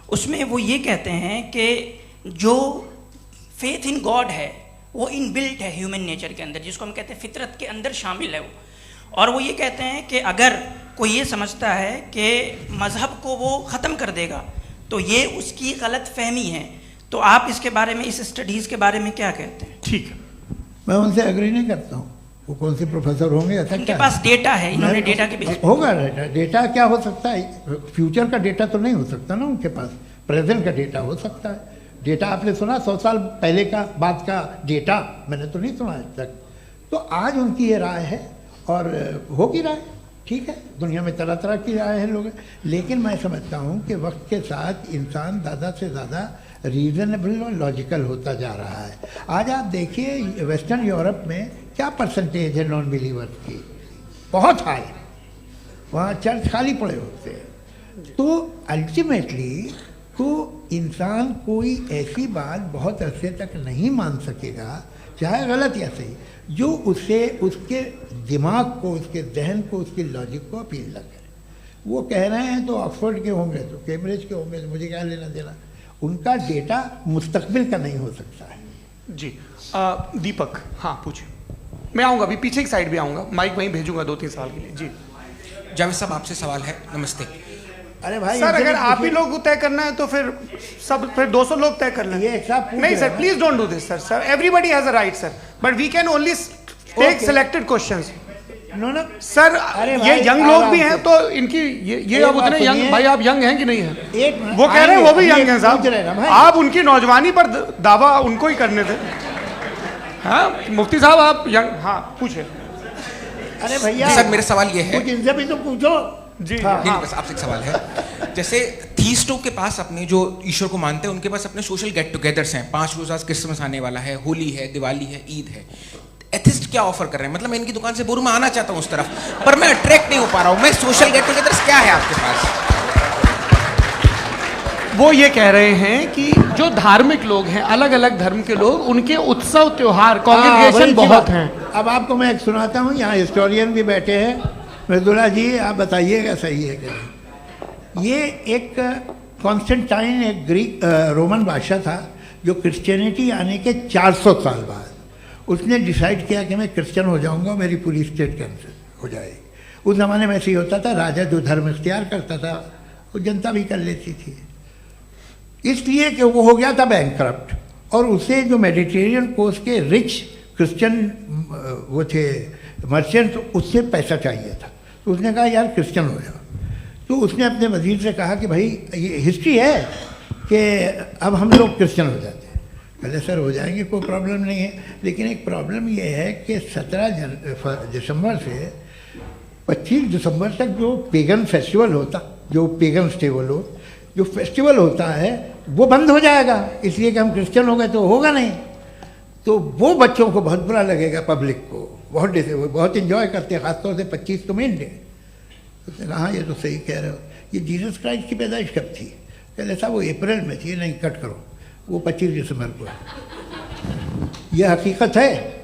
[SPEAKER 8] उसमें वो ये कहते हैं कि जो फेथ इन गॉड है वो इनबिल्ट है ह्यूमन नेचर के अंदर, जिसको हम कहते हैं फितरत के अंदर शामिल है वो। और वो ये कहते हैं कि अगर कोई ये समझता है कि मज़हब को वो ख़त्म कर देगा तो ये उसकी गलत फहमी है। तो आप इसके बारे में, इस स्टडीज़ के बारे में क्या कहते हैं?
[SPEAKER 2] ठीक है,
[SPEAKER 3] मैं उनसे एग्री नहीं करता हूँ। वो कौन से प्रोफेसर होंगे? ऐसा
[SPEAKER 8] उनके
[SPEAKER 3] क्या
[SPEAKER 8] पास डेटा है, इन्होंने डेटा के बेसिस
[SPEAKER 3] होगा। डेटा क्या हो सकता है? फ्यूचर का डेटा तो नहीं हो सकता ना उनके पास, प्रेजेंट का डेटा हो सकता है। डेटा आपने सुना 100 साल पहले का बाद का डेटा? मैंने तो नहीं सुना आज तक। तो आज उनकी ये राय है और होगी राय, ठीक है। दुनिया में तरह तरह की राय है लोग, लेकिन मैं समझता हूँ कि वक्त के साथ इंसान ज़्यादा से ज़्यादा रीज़नेबल और लॉजिकल होता जा रहा है। आज आप देखिए वेस्टर्न यूरोप में क्या परसेंटेज है नॉन बिलीवर्स की, बहुत हाई। वहाँ चर्च खाली पड़े होते हैं। तो अल्टीमेटली तो इंसान कोई ऐसी बात बहुत अरसे तक नहीं मान सकेगा, चाहे गलत या सही, जो उसे, उसके दिमाग को, उसके जहन को, उसकी लॉजिक को अपील न करे। वो कह रहे हैं तो ऑक्सफोर्ड के होंगे तो कैम्ब्रिज के होंगे, तो मुझे क्या लेना देना। उनका डेटा मुस्तकबिल का नहीं हो सकता है।
[SPEAKER 2] जी दीपक, हाँ पूछिए। मैं आऊँगा अभी, पीछे की साइड भी आऊँगा, माइक वहीं भेजूंगा 2-3 साल के लिए। जी
[SPEAKER 9] जावेद साहब, आपसे सवाल है। नमस्ते।
[SPEAKER 3] अरे भाई
[SPEAKER 2] सर, अगर आप ही लोग तय करना है तो फिर 200 लोग तय कर लें।
[SPEAKER 3] ये एक साथ
[SPEAKER 2] नहीं sir, please don't do this sir. Everybody has a right sir, but we can only take selected questions.
[SPEAKER 3] No
[SPEAKER 2] sir, ये यंग लोग भी हैं तो इनकी ये अब उतने यंग, भाई आप यंग हैं कि नहीं हैं? वो कह रहे हैं वो भी यंग हैं साहब, आप उनकी नौजवानी पर दावा उनको ही करने थे। हाँ मुफ्ती साहब आप यंग, हाँ पूछे।
[SPEAKER 3] अरे भैया
[SPEAKER 9] सर, मेरा सवाल ये है,
[SPEAKER 3] कुछ इनसे भी तो पूछो।
[SPEAKER 2] जी
[SPEAKER 3] हाँ,
[SPEAKER 9] नहीं, बस आपसे एक सवाल है। जैसे एथीस्टों के पास, अपने जो ईश्वर को मानते हैं उनके पास अपने सोशल गेट टुगेदर्स हैं। 5 रोज़ आज क्रिसमस आने वाला है, होली है, दिवाली है, ईद है। एथिस्ट क्या ऑफर कर रहे हैं? मतलब मैं इनकी दुकान से बोलूं, मैं आना चाहता हूं उस तरफ, पर मैं अट्रैक्ट नहीं हो पा रहा हूं। मैं सोशल गेट टुगेदर्स क्या है आपके पास?
[SPEAKER 2] वो ये कह रहे हैं कि जो धार्मिक लोग हैं, अलग अलग धर्म के लोग, उनके उत्सव त्योहार कांग्रेगेशन बहुत हैं।
[SPEAKER 3] अब आपको मैं एक सुनाता हूँ, यहाँ हिस्टोरियन भी बैठे हैं। मृदुला जी आप बताइएगा सही है क्या? ये एक कॉन्स्टेंटाइन, एक ग्रीक रोमन बादशाह था जो क्रिश्चियनिटी आने के 400 साल बाद उसने डिसाइड किया कि मैं क्रिश्चियन हो जाऊंगा, मेरी पूरी स्टेट कैंसिल हो जाएगी। उस ज़माने में ऐसे ही होता था, राजा जो धर्म इख्तियार करता था वो जनता भी कर लेती थी, इसलिए कि वो हो गया था बैंकक्रप्ट। और उसे जो मेडिटेरियन कोस्ट के रिच क्रिश्चियन वो थे मर्चेंट, उससे पैसा चाहिए था। तो उसने कहा यार क्रिश्चियन हो जाओ। तो उसने अपने वजीर से कहा कि भाई ये हिस्ट्री है कि अब हम लोग क्रिश्चियन हो जाते हैं। कहले सर हो जाएंगे, कोई प्रॉब्लम नहीं है, लेकिन एक प्रॉब्लम ये है कि 17 दिसंबर से 25 दिसंबर तक जो पेगन फेस्टिवल होता, जो पेगन्स थे वो लोग, जो फेस्टिवल होता है वो बंद हो जाएगा, इसलिए कि हम क्रिश्चियन हो गए तो होगा नहीं। तो वो बच्चों को बहुत बुरा लगेगा, पब्लिक को बहुत इन्जॉय करते हैं, खासतौर से 25 को मेन डे। उसने कहा हाँ ये तो सही कह रहे हो। ये जीसस क्राइस्ट की पैदाइश कब थी? कहले साहब वो अप्रैल में थी। नहीं कट करो, वो 25 दिसंबर को है। यह हकीकत है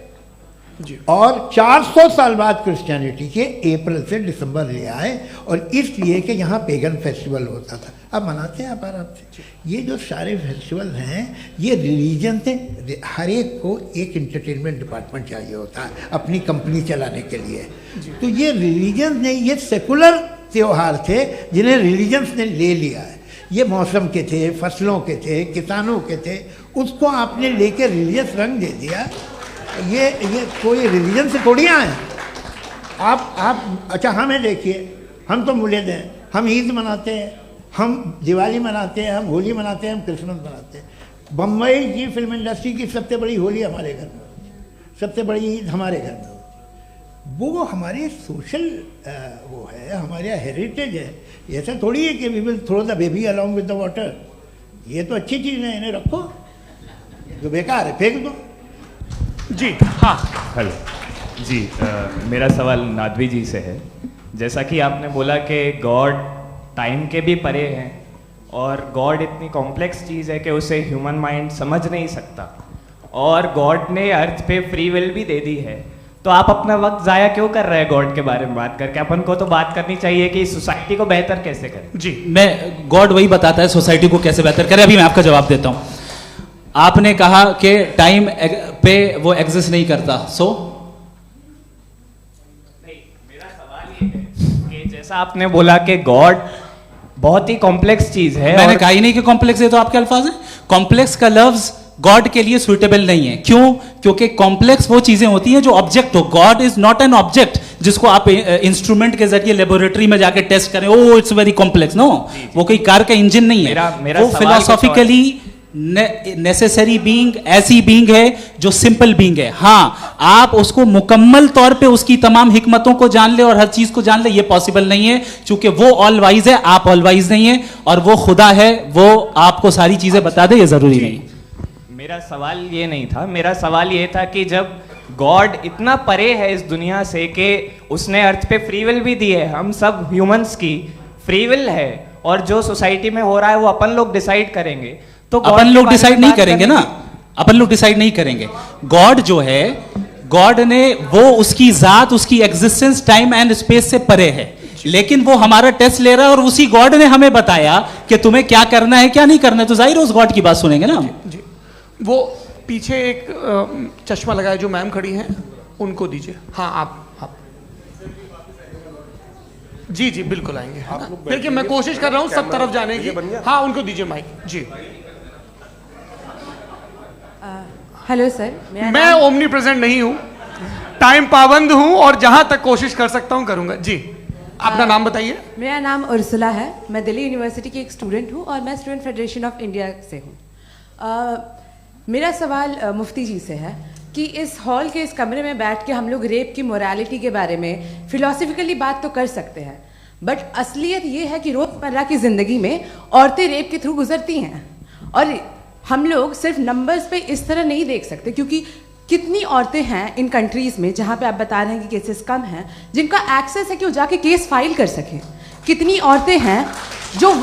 [SPEAKER 3] जी। और 400 साल बाद क्रिश्चियनिटी के अप्रैल से दिसंबर ले आए, और इसलिए कि यहाँ पेगन फेस्टिवल होता था। अब मनाते हैं आप आराम से। ये जो सारे फेस्टिवल हैं ये रिलीजन से, हर एक को एक इंटरटेनमेंट डिपार्टमेंट चाहिए होता है अपनी कंपनी चलाने के लिए। तो ये रिलीजन ने, ये सेकुलर त्यौहार थे जिन्हें रिलीजन्स ने ले लिया है। ये मौसम के थे, फसलों के थे, किसानों के थे, उसको आपने लेके रिलीजियस रंग दे दिया। ये कोई रिलीजन से थोड़ी आए आप। अच्छा हमें देखिए, हम तो मुल्द हैं, हम ईद मनाते हैं, हम दिवाली मनाते हैं, हम होली मनाते हैं, हम क्रिसमस मनाते हैं। बम्बई की फिल्म इंडस्ट्री की सबसे बड़ी होली हमारे घर में होती है, सबसे बड़ी ईद हमारे घर में होती है। वो हमारे सोशल वो है, हमारे हेरिटेज है। ऐसा थोड़ी है कि we will throw the baby along with the water. ये तो अच्छी चीज़ है, इन्हें रखो, जो बेकार है फेंक दो।
[SPEAKER 2] जी हाँ
[SPEAKER 10] हेलो जी, मेरा सवाल नादवी जी से है। जैसा कि आपने बोला कि गॉड टाइम के भी परे हैं, और गॉड इतनी कॉम्प्लेक्स चीज़ है कि उसे ह्यूमन माइंड समझ नहीं सकता, और गॉड ने अर्थ पे फ्री विल भी दे दी है। तो आप अपना वक्त ज़ाया क्यों कर रहे हैं गॉड के बारे में बात करके? अपन को तो बात करनी चाहिए कि सोसाइटी को बेहतर कैसे करें।
[SPEAKER 2] जी
[SPEAKER 1] मैं, गॉड वही बताता है सोसाइटी को कैसे बेहतर करें। अभी मैं आपका जवाब देता हूँ। आपने कहा कि टाइम पे वो एग्जिस्ट नहीं करता,
[SPEAKER 10] मेरा सवाल ये है कि जैसा आपने बोला कि गॉड बहुत ही कॉम्प्लेक्स चीज है।
[SPEAKER 1] मैंने कहा ही नहीं कि कॉम्प्लेक्स है, तो आपके अल्फाज हैं। कॉम्प्लेक्स का लफ्ज गॉड के लिए सुइटेबल नहीं है। क्यों? क्योंकि कॉम्प्लेक्स वो चीजें होती हैं जो ऑब्जेक्ट हो। God is not an object जिसको आप इंस्ट्रूमेंट के जरिए लेबोरेटरी में जाके टेस्ट करें, oh it's very complex. No, वो कोई कार का इंजन नहीं है। वो फिलोसॉफिकली नेसेसरी बीइंग ऐसी बीइंग है जो सिंपल बीइंग है। हाँ, आप उसको मुकम्मल तौर पे उसकी तमाम हिकमतों को जान ले और हर चीज को जान ले, ये पॉसिबल नहीं है, क्योंकि वो ऑल वाइज है, आप ऑल वाइज नहीं है, और वो खुदा है, वो आपको सारी चीजें बता दे, ये जरूरी नहीं।
[SPEAKER 10] मेरा सवाल ये नहीं था, मेरा सवाल ये था कि जब गॉड इतना परे है इस दुनिया से कि उसने अर्थ पे फ्री विल भी दी है, हम सब ह्यूमंस की फ्री विल है, और जो सोसाइटी में हो रहा है वो अपन लोग डिसाइड करेंगे। तो
[SPEAKER 1] अपन लोग डिसाइड नहीं करेंगे ना, अपन लोग डिसाइड नहीं करेंगे। गॉड जो है, गॉड ने वो उसकी जात, उसकी एग्जिस्टेंस टाइम एंड स्पेस से परे है, लेकिन वो हमारा टेस्ट ले रहा है, और उसी गॉड ने हमें बताया कि तुम्हें क्या करना है क्या नहीं करना है। तो जाहिर है उस गॉड की बात सुनेंगे ना हम।
[SPEAKER 2] जी, वो पीछे एक चश्मा लगाए जो मैम खड़ी हैं, उनको दीजिए। हाँ आप जी जी बिल्कुल आएंगे। देखिए मैं कोशिश कर रहा हूँ सब तरफ जाने की। हाँ उनको दीजिए माइक। जी
[SPEAKER 11] हेलो सर,
[SPEAKER 2] मैं ओमनी प्रेजेंट नहीं हूँ, टाइम पाबंद हूँ, और जहां तक कोशिश कर सकता हूँ करूंगा। जी अपना नाम बताइए।
[SPEAKER 11] मेरा नाम उर्सुला है, मैं दिल्ली यूनिवर्सिटी की एक स्टूडेंट हूँ, और मैं स्टूडेंट फेडरेशन ऑफ इंडिया से हूँ। मेरा सवाल मुफ्ती जी से है कि इस हॉल के इस कमरे में बैठ के हम लोग रेप की मोरालिटी के बारे में फिलोसफिकली बात तो कर सकते हैं, बट असलियत ये है कि रोज़मर्रा की ज़िंदगी में औरतें रेप के थ्रू गुजरती हैं, और हम लोग सिर्फ नंबर्स पे इस तरह नहीं देख सकते, क्योंकि कितनी औरतें हैं इन कंट्रीज़ में जहाँ पे आप बता रहे हैं कि केसेस कम हैं, जिनका एक्सेस है कि वो जाके केस फाइल कर सकें। कितनी औरतें हैं जो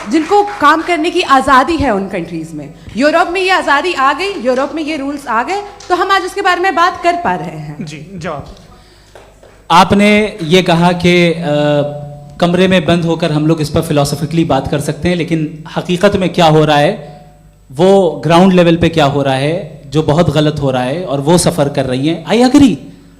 [SPEAKER 11] जिनको काम करने की आज़ादी है उन कंट्रीज़ में। यूरोप में ये आज़ादी आ गई, यूरोप में ये रूल्स आ गए, तो हम आज उसके बारे में बात कर पा रहे हैं।
[SPEAKER 2] जी, जवाब।
[SPEAKER 1] आपने ये कहा कि कमरे में बंद होकर हम लोग इस पर फिलोसफिकली बात कर सकते हैं, लेकिन हकीकत में क्या हो रहा है, वो ग्राउंड लेवल पे क्या हो रहा है, जो बहुत गलत हो रहा है, और वो सफ़र कर रही हैं। आई एग्री,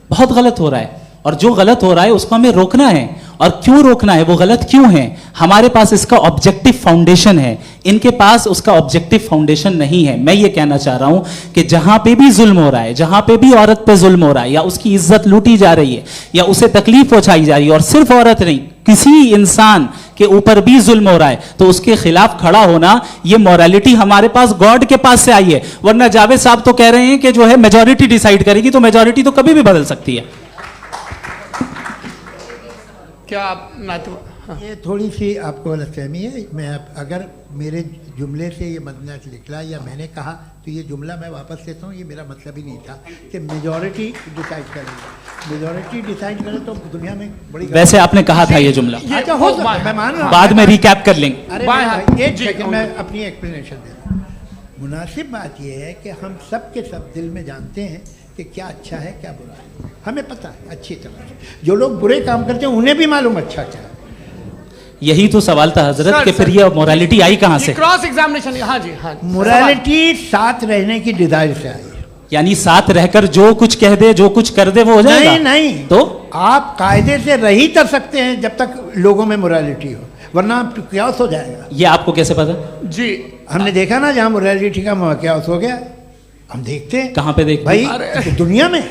[SPEAKER 1] बहुत गलत हो रहा है, और जो गलत हो रहा है उसको हमें रोकना है। और क्यों रोकना है, वो गलत क्यों है? हमारे पास इसका ऑब्जेक्टिव फाउंडेशन है, इनके पास उसका ऑब्जेक्टिव फाउंडेशन नहीं है। मैं ये कहना चाह रहा हूं कि जहां पे भी जुल्म हो रहा है, जहां पे भी औरत पे जुल्म हो रहा है, या उसकी इज्जत लूटी जा रही है, या उसे तकलीफ पहुंचाई जा रही है, और सिर्फ औरत नहीं, किसी इंसान के ऊपर भी जुल्म हो रहा है, तो उसके खिलाफ खड़ा होना, ये मॉरलिटी हमारे पास गॉड के पास से आई है। वरना जावेद साहब तो कह रहे हैं कि जो है मेजॉरिटी डिसाइड करेगी, तो मेजॉरिटी तो कभी भी बदल सकती है।
[SPEAKER 2] क्या आप हाँ।
[SPEAKER 3] ये थोड़ी सी आपको गलतफहमी है। मैं अगर मेरे जुमले से ये मदनत निकला या मैंने कहा, तो ये जुमला मैं वापस लेता हूँ, ये मेरा मतलब ही नहीं था कि मेजॉरिटी डिसाइड करेगी। मेजॉरिटी डिसाइड करे तो दुनिया में बड़ी, वैसे
[SPEAKER 1] आपने कहा था ये जुमला,
[SPEAKER 3] अच्छा हो मैं मान रहा हूँ,
[SPEAKER 1] बाद में रिकैप कर लेंगे।
[SPEAKER 3] अरे एक सेकंड मैं अपनी एक्सप्लेनेशन देता हूँ। मुनासिब बात यह है कि हम सब के सब दिल में जानते हैं कि क्या अच्छा है क्या बुरा है, हमें पता है अच्छी तरह से। जो लोग बुरे काम करते हैं उन्हें भी मालूम अच्छा क्या है।
[SPEAKER 1] यही तो सवाल था हजरत कि फिर ये मोरालिटी आई कहां से?
[SPEAKER 2] Cross examination. हाँ जी, हाँ।
[SPEAKER 3] मोरालिटी साथ रहने की डिजायर से आई,
[SPEAKER 1] यानी साथ रहकर जो कुछ कह दे, जो कुछ कर दे, वो हो जाएगा?
[SPEAKER 3] नहीं नहीं, तो आप कायदे से रह ही कर सकते हैं जब तक लोगों में मोरालिटी हो, वरना क्यास हो जाएगा।
[SPEAKER 1] ये आपको कैसे पता?
[SPEAKER 2] जी,
[SPEAKER 3] हमने देखा ना, जहां मोरालिटी का क्यास हो गया, हम देखते हैं।
[SPEAKER 1] कहां पे देखते
[SPEAKER 3] भाई? दुनिया में।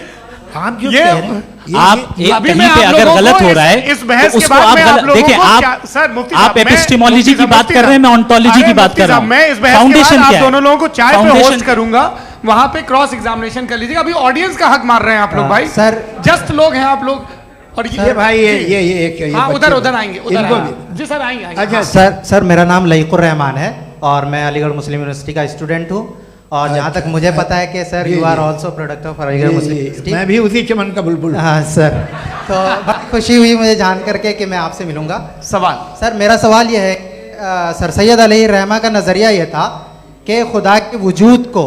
[SPEAKER 3] आप जो कह रहे हैं,
[SPEAKER 1] आप कहीं पे अगर गलत हो रहा है,
[SPEAKER 2] इस बहस
[SPEAKER 1] तो उसको आप देखिए, आप एपिस्टेमोलॉजी की बात कर रहे हैं, मैं ऑन्टोलॉजी की बात कर रहा हूं।
[SPEAKER 2] मैं इस बहस के बाद आप दोनों लोगों को चाय पे होस्ट करूंगा, वहां पे क्रॉस एग्जामिनेशन कर लीजिएगा। अभी ऑडियंस का हक मार रहे हैं आप लोग भाई, सर जस्ट लोग हैं आप लोग। और ये भाई ये हाँ, उधर आएंगे, जी सर आएंगे।
[SPEAKER 12] अच्छा सर, मेरा नाम लईकुर रहमान है और मैं अलीगढ़ मुस्लिम यूनिवर्सिटी का स्टूडेंट हूँ। और जहाँ तक मुझे पता है कि sir you are also product of Aligarh Muslim university.
[SPEAKER 3] मैं भी उसी चमन का बुलबुल।
[SPEAKER 12] हाँ सर, तो बहुत खुशी हुई मुझे जान करके कि मैं आपसे मिलूंगा।
[SPEAKER 2] सवाल
[SPEAKER 12] सर, मेरा सवाल यह है, सर सैयद अलैहि रहमा का नज़रिया यह था कि खुदा के वजूद को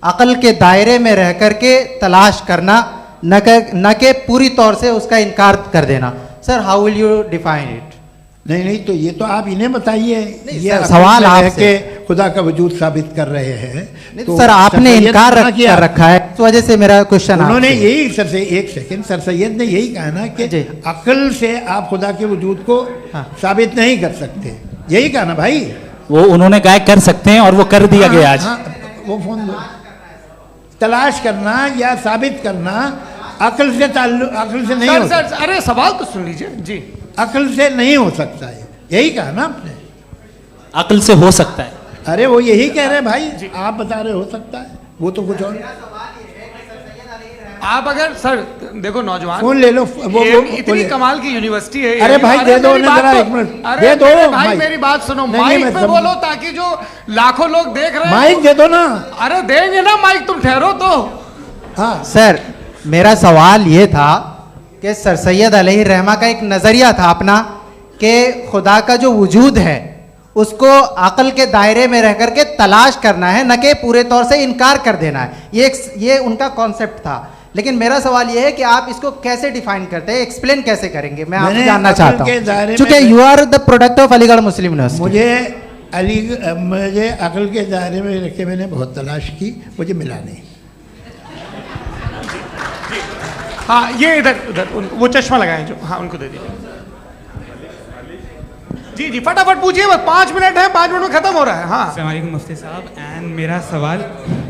[SPEAKER 12] अक़ल के दायरे में रह कर के तलाश करना, न कि पूरी तौर से उसका इनकार कर देना। Sir, how will you define it?
[SPEAKER 3] नहीं, तो ये तो आप इन्हें बताइए। ये
[SPEAKER 12] सवाल आपसे
[SPEAKER 3] खुदा का वजूद साबित कर रहे हैं,
[SPEAKER 12] तो सर आपने इनकार कर रखा है, इस वजह से मेरा क्वेश्चन।
[SPEAKER 3] उन्होंने यही सर से एक सेकंड, सर सैयद ने यही कहा ना कि अक्ल से आप खुदा के वजूद को साबित नहीं कर सकते, यही कहा ना भाई।
[SPEAKER 1] वो उन्होंने कहा कर सकते हैं और वो कर दिया गया आज।
[SPEAKER 3] वो फोन दो। तलाश करना या साबित करना अक्ल से अक्ल से नहीं हो सकता।
[SPEAKER 2] अरे सवाल तो सुन लीजिए जी।
[SPEAKER 3] अक्ल से नहीं हो सकता है, यही कहा ना आपने।
[SPEAKER 1] अक्ल से हो सकता है?
[SPEAKER 3] अरे वो यही कह रहे हैं भाई, आप बता रहे हो सकता है, वो तो कुछ और।
[SPEAKER 2] आप अगर सर देखो नौजवान
[SPEAKER 3] फोन ले लो, वो
[SPEAKER 2] इतनी कमाल की यूनिवर्सिटी है।
[SPEAKER 3] अरे भाई दे दो जरा, एक मिनट दे दो
[SPEAKER 2] भाई, मेरी बात सुनो, माइक पे बोलो ताकि जो लाखों लोग देख रहे हैं।
[SPEAKER 3] माइक दे दो ना।
[SPEAKER 2] अरे देंगे ना माइक, तुम ठहरो तो।
[SPEAKER 3] हाँ
[SPEAKER 12] सर, मेरा सवाल ये था कि सर सैयद अलैहि रहमा का एक नज़रिया था अपना कि खुदा का जो वजूद है उसको अक़ल के दायरे में रह करके तलाश करना है, न कि पूरे तौर से इनकार कर देना है। ये उनका कॉन्सेप्ट था। लेकिन मेरा सवाल ये है कि आप इसको कैसे डिफाइन करते हैं, एक्सप्लेन कैसे करेंगे? मैं आपसे जानना चाहता हूँ, क्योंकि you are the product of Aligarh Muslim university.
[SPEAKER 3] मुझे अक़ल के दायरे में रख के मैंने बहुत तलाश की, मुझे मिला नहीं।
[SPEAKER 2] हाँ, ये इधर वो चश्मा लगाए जो, हाँ उनको दे दीजिए। जी जी फटाफट पूछिए, बस 5 मिनट है, 5 मिनट में खत्म हो रहा है। हाँ
[SPEAKER 13] अस्सलाम वालेकुम मुफ्ती साहब। एंड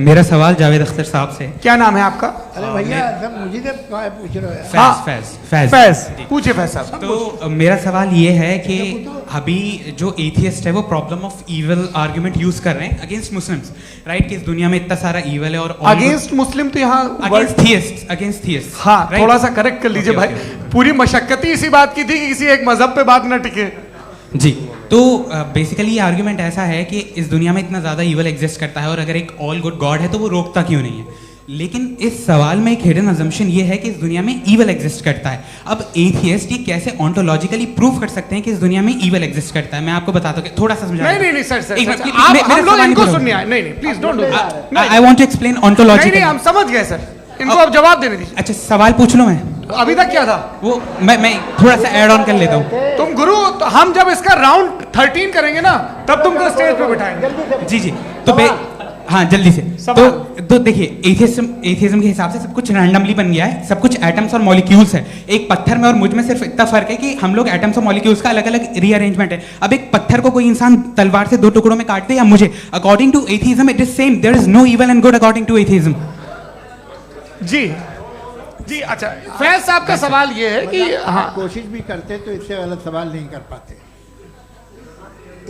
[SPEAKER 13] मेरा सवाल जावेद अख्तर साहब से।
[SPEAKER 2] क्या नाम है आपका?
[SPEAKER 3] अरे भैया सब मुझे तो पूछ रहे हो।
[SPEAKER 2] फैज पूछिए फैज साहब।
[SPEAKER 13] तो मेरा सवाल ये है कि अभी जो एथियस्ट है वो problem of evil argument use कर रहे हैं अगेंस्ट मुस्लिम्स, राइट? कि इस दुनिया में इतना सारा इविल है और
[SPEAKER 2] अगेंस्ट मुस्लिम तो यहाँ
[SPEAKER 13] अगेंस्ट थियस्ट।
[SPEAKER 2] हाँ थोड़ा सा करेक्ट कर लीजिए भाई, पूरी मशक्कत ही इसी बात की थी कि किसी एक मजहब पे बात ना टिके।
[SPEAKER 13] जी, तो बेसिकली ये आर्ग्यूमेंट ऐसा है कि इस दुनिया में इतना ज़्यादा ईवल एग्जिस्ट करता है और अगर एक ऑल गुड गॉड है तो वो रोकता क्यों नहीं है? लेकिन इस सवाल में एक हिडन अजम्पशन ये है कि इस दुनिया में ईवल एग्जिस्ट करता है। अब एथियस्ट ये कैसे ऑन्टोलॉजिकली प्रूव कर सकते हैं कि इस दुनिया में ईवल एग्जिस्ट करता है? मैं आपको बताता हूँ, थोड़ा सा समझा।
[SPEAKER 2] नहीं सर हम लोग इनको सुनने आए। नहीं please don't do.
[SPEAKER 13] I want to explain ontologically.
[SPEAKER 2] नहीं हम समझ गए सर, इनको अब जवाब देने दीजिए।
[SPEAKER 13] अच्छा सवाल पूछ लो। मैं
[SPEAKER 2] अभी तक क्या था
[SPEAKER 13] वो मैं थोड़ा सा ऐड ऑन कर लेता हूँ।
[SPEAKER 2] तुम गुरु, तो हम जब इसका राउंड 13 करेंगे ना तब तुमको स्टेज पे बिठाएंगे।
[SPEAKER 13] जी तो हाँ जल्दी से। तो देखिए एथियज्म के हिसाब से सब कुछ रैंडमली बन गया है, सब कुछ एटम्स और मॉलिक्यूल्स है। एक पत्थर में और मुझ में सिर्फ इतना फर्क है कि हम लोग एटम्स और मॉलिक्यूल्स का अलग अलग रीअरेंजमेंट है। अब एक पत्थर को कोई इंसान तलवार से 2 टुकड़ों में काट दे या मुझे, according to atheism it is same. There is no evil and good according to atheism.
[SPEAKER 2] जी अच्छा, फैज साहब का सवाल ये है कि हाँ
[SPEAKER 3] कोशिश भी करते तो इससे गलत सवाल नहीं कर पाते।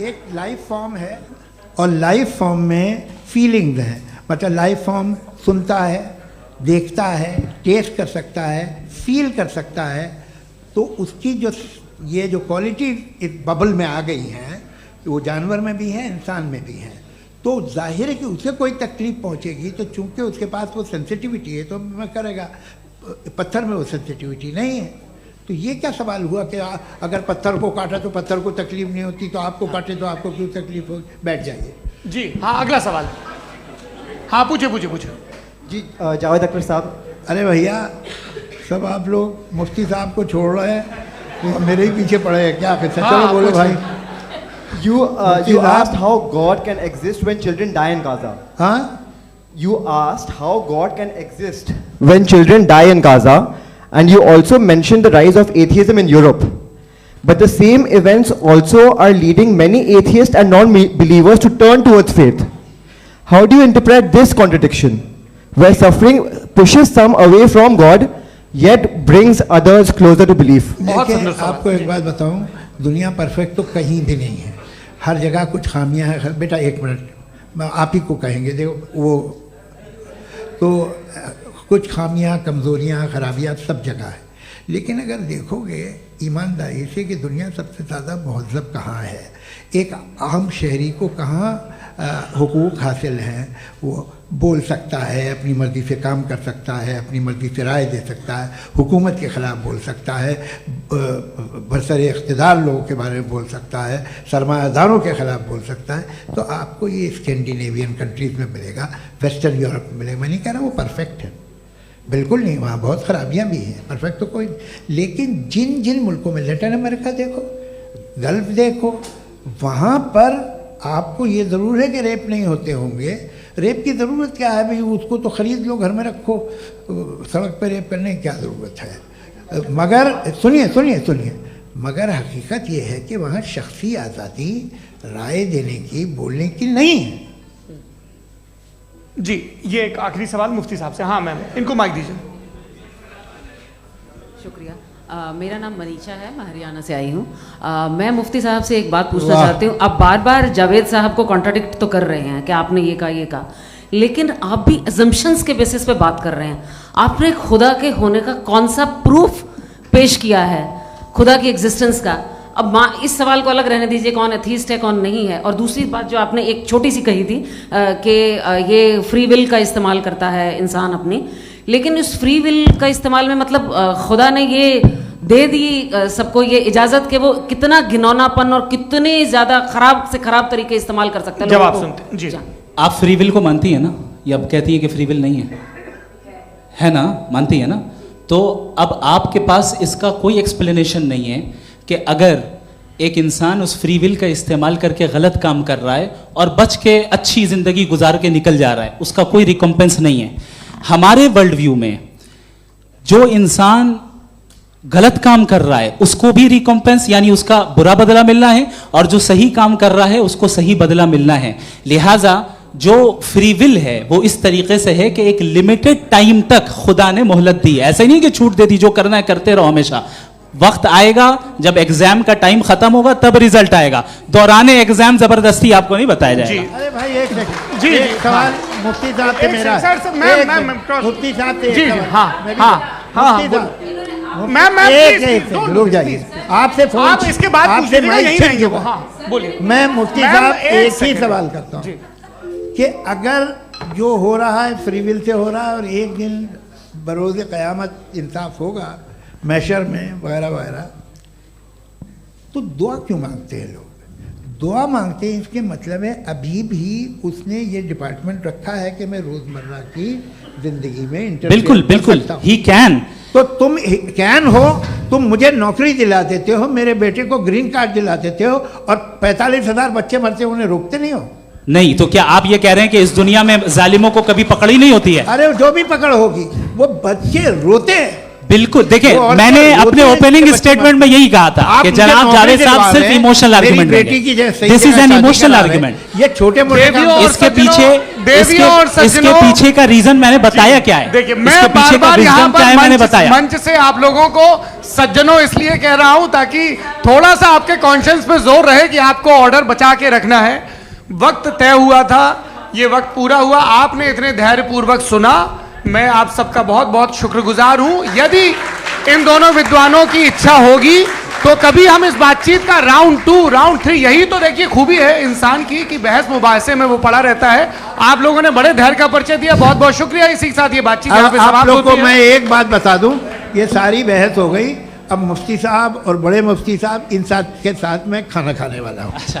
[SPEAKER 3] एक लाइफ फॉर्म है और लाइफ फॉर्म में फीलिंग्स हैं, मतलब लाइफ फॉर्म सुनता है, देखता है, टेस्ट कर सकता है, फील कर सकता है। तो उसकी जो ये जो क्वालिटी इस बबल में आ गई हैं वो जानवर में भी है, इंसान में भी है। तो जाहिर है कि उसे कोई तकलीफ पहुंचेगी तो चूंकि उसके पास वो सेंसिटिविटी है तो मैं करेगा। पत्थर में वो सेंसिटिविटी नहीं है। तो ये क्या सवाल हुआ कि अगर पत्थर को काटा तो पत्थर को तकलीफ नहीं होती, तो आपको काटे तो आपको क्यों तकलीफ हो? बैठ जाइए। जी
[SPEAKER 2] हाँ अगला सवाल। हाँ पूछे
[SPEAKER 14] जी जावेद अख्तर साहब।
[SPEAKER 3] अरे भैया सब आप लोग मुफ्ती साहब को छोड़ रहे हैं, मेरे ही पीछे पड़े हैं क्या? फिर चलो बोलो भाई।
[SPEAKER 14] You asked how God can exist when children die in Gaza.
[SPEAKER 3] हाँ?
[SPEAKER 14] You asked how God can exist when children die in Gaza, and you also mentioned the rise of atheism in Europe. But the same events also are leading many atheists and non-believers to turn towards faith. How do you interpret this contradiction, where suffering pushes some away from God, yet brings others closer to belief?
[SPEAKER 3] देखिए आपको एक बात बताऊं, दुनिया perfect तो कहीं भी नहीं है, हर जगह कुछ खामियां हैं। बेटा एक मिनट आप ही को कहेंगे, देखो वो तो कुछ खामियां, कमज़ोरियां, खराबियां सब जगह है। लेकिन अगर देखोगे ईमानदारी से कि दुनिया सबसे ज़्यादा महज़ब कहाँ है, एक आम शहरी को कहाँ हुकूक हासिल हैं, वो बोल सकता है, अपनी मर्ज़ी से काम कर सकता है, अपनी मर्ज़ी से राय दे सकता है, हुकूमत के ख़िलाफ़ बोल सकता है, बरसरे इक़्तिदार लोगों के बारे में बोल सकता है, सरमायादारों के ख़िलाफ़ बोल सकता है। तो आपको ये स्कैंडिनेवियन कंट्रीज़ में मिलेगा, वेस्टर्न यूरोप में मिलेगा। मैं नहीं कह रहा वो परफेक्ट है, बिल्कुल नहीं, वहाँ बहुत ख़राबियाँ भी हैं, परफेक्ट तो कोई। लेकिन जिन जिन मुल्कों में, लैटिन अमेरिका देखो, गल्फ़ देखो, वहाँ पर आपको ये ज़रूर है कि रेप नहीं होते होंगे। रेप की ज़रूरत क्या है भाई? उसको तो ख़रीद लो, घर में रखो, सड़क पर रेप करने की क्या ज़रूरत है? मगर सुनिए, मगर हकीकत ये है कि वहाँ शख्सी आज़ादी राय देने की, बोलने की नहीं है।
[SPEAKER 2] जी ये एक आखिरी सवाल मुफ्ती साहब से। हाँ मैम, इनको माइक दीजिए।
[SPEAKER 15] शुक्रिया। मेरा नाम मनीषा है, मैं हरियाणा से आई हूँ। मैं मुफ्ती साहब से एक बात पूछना चाहती हूँ। आप बार बार जावेद साहब को कॉन्ट्राडिक्ट तो कर रहे हैं कि आपने ये कहा, लेकिन आप भी अजम्पशंस के बेसिस पे बात कर रहे हैं। आपने खुदा के होने का कौन सा प्रूफ पेश किया है, खुदा की एग्जिस्टेंस का? अब इस सवाल को अलग रहने दीजिए, कौन एथीस्ट है कौन नहीं है। और दूसरी बात जो आपने एक छोटी सी कही थी कि ये फ्री विल का इस्तेमाल करता है इंसान अपनी, लेकिन इस फ्री विल का इस्तेमाल में मतलब खुदा ने ये दे दी सबको ये इजाज़त कि वो कितना घिनौनापन और कितने ज़्यादा ख़राब से ख़राब तरीके इस्तेमाल कर सकते हैं।
[SPEAKER 2] जवाब सुनते जी।
[SPEAKER 1] आप फ्री विल को मानती है ना, या अब कहती है कि फ्री विल नहीं है ना? मानती है ना? तो अब आपके पास इसका कोई एक्सप्लेनेशन नहीं है कि अगर एक इंसान उस फ्री विल का इस्तेमाल करके गलत काम कर रहा है और बच के अच्छी ज़िंदगी गुजार के निकल जा रहा है, उसका कोई रिकम्पेंस नहीं है। हमारे वर्ल्ड व्यू में जो इंसान गलत काम कर रहा है उसको भी रिकॉम्पेंस यानी उसका बुरा बदला मिलना है, और जो सही काम कर रहा है उसको सही बदला मिलना है। लिहाजा जो फ्री विल है वो इस तरीके से है कि एक लिमिटेड टाइम तक खुदा ने मोहलत दी है। ऐसा नहीं कि छूट दे दी, जो करना है करते रहो हमेशा। वक्त आएगा जब एग्जाम का टाइम खत्म होगा तब रिजल्ट आएगा, दौराने एग्जाम जबरदस्ती आपको नहीं बताया जाएगा।
[SPEAKER 3] अरे भाई एक सेकंड,
[SPEAKER 2] जी,
[SPEAKER 3] एक सवाल मुफ्ती साहब से मेरा, मुफ्ती साहब से एक सवाल। रुक जाइए, आपसे फोन,
[SPEAKER 2] आप इसके बाद
[SPEAKER 3] आपसे
[SPEAKER 2] यहीं रहेंगे वो। हाँ, बोलिए।
[SPEAKER 3] मैं मुफ्ती साहब एक ही सवाल करता हूँ कि अगर जो हो रहा है फ्री विल से हो रहा है और एक दिन बरोज़ क़यामत इंसाफ होगा मैशर में वगैरह वगैरह, तो दुआ क्यों मांगते हैं लोग? दुआ मांगते हैं इसके मतलब है अभी भी उसने ये डिपार्टमेंट रखा है कि मैं रोज़मर्रा की ज़िंदगी में
[SPEAKER 1] बिल्कुल बिल्कुल ही कैन।
[SPEAKER 3] तो तुम कैन हो, तुम मुझे नौकरी दिला देते हो, मेरे बेटे को ग्रीन कार्ड दिला देते हो, और 45,000 बच्चे मरते हो उन्हें रोकते नहीं हो।
[SPEAKER 1] नहीं तो क्या आप ये कह रहे हैं कि इस दुनिया में जालिमों को कभी पकड़ ही नहीं होती है?
[SPEAKER 3] अरे जो भी पकड़ होगी वो बच्चे रोते हैं।
[SPEAKER 1] बिल्कुल, देखिए मैंने अपने ओपनिंग स्टेटमेंट में यही कहा था कि जनाब जावेद साहब सिर्फ इमोशनल आर्गुमेंट देंगे। This is an emotional argument.
[SPEAKER 3] ये छोटे मोटे
[SPEAKER 1] इसके पीछे का रीजन मैंने बताया क्या है।
[SPEAKER 2] देखिए मैं बार-बार यहाँ पर मंच से आप लोगों को सज्जनों इसलिए कह रहा हूं ताकि थोड़ा सा आपके कॉन्शियंस पे जोर रहे कि आपको ऑर्डर बचा के रखना है। वक्त तय हुआ था, ये वक्त पूरा हुआ, आपने इतने धैर्यपूर्वक सुना, मैं आप सबका बहुत बहुत शुक्रगुजार हूं। यदि इन दोनों विद्वानों की इच्छा होगी तो कभी हम इस बातचीत का राउंड 2, राउंड 3, यही तो देखिए खूबी है इंसान की कि बहस मुबाहसे में वो पड़ा रहता है। आप लोगों ने बड़े धैर्य का परिचय दिया, बहुत बहुत शुक्रिया। इसी के साथ ये बातचीत यहाँ पे
[SPEAKER 3] आप लोग को मैं एक बात बता दूं, ये सारी बहस हो गई, अब मुफ्ती साहब और बड़े मुफ्ती साहब इन साथ के साथ मैं खाना खाने वाला हूँ।
[SPEAKER 1] अच्छा,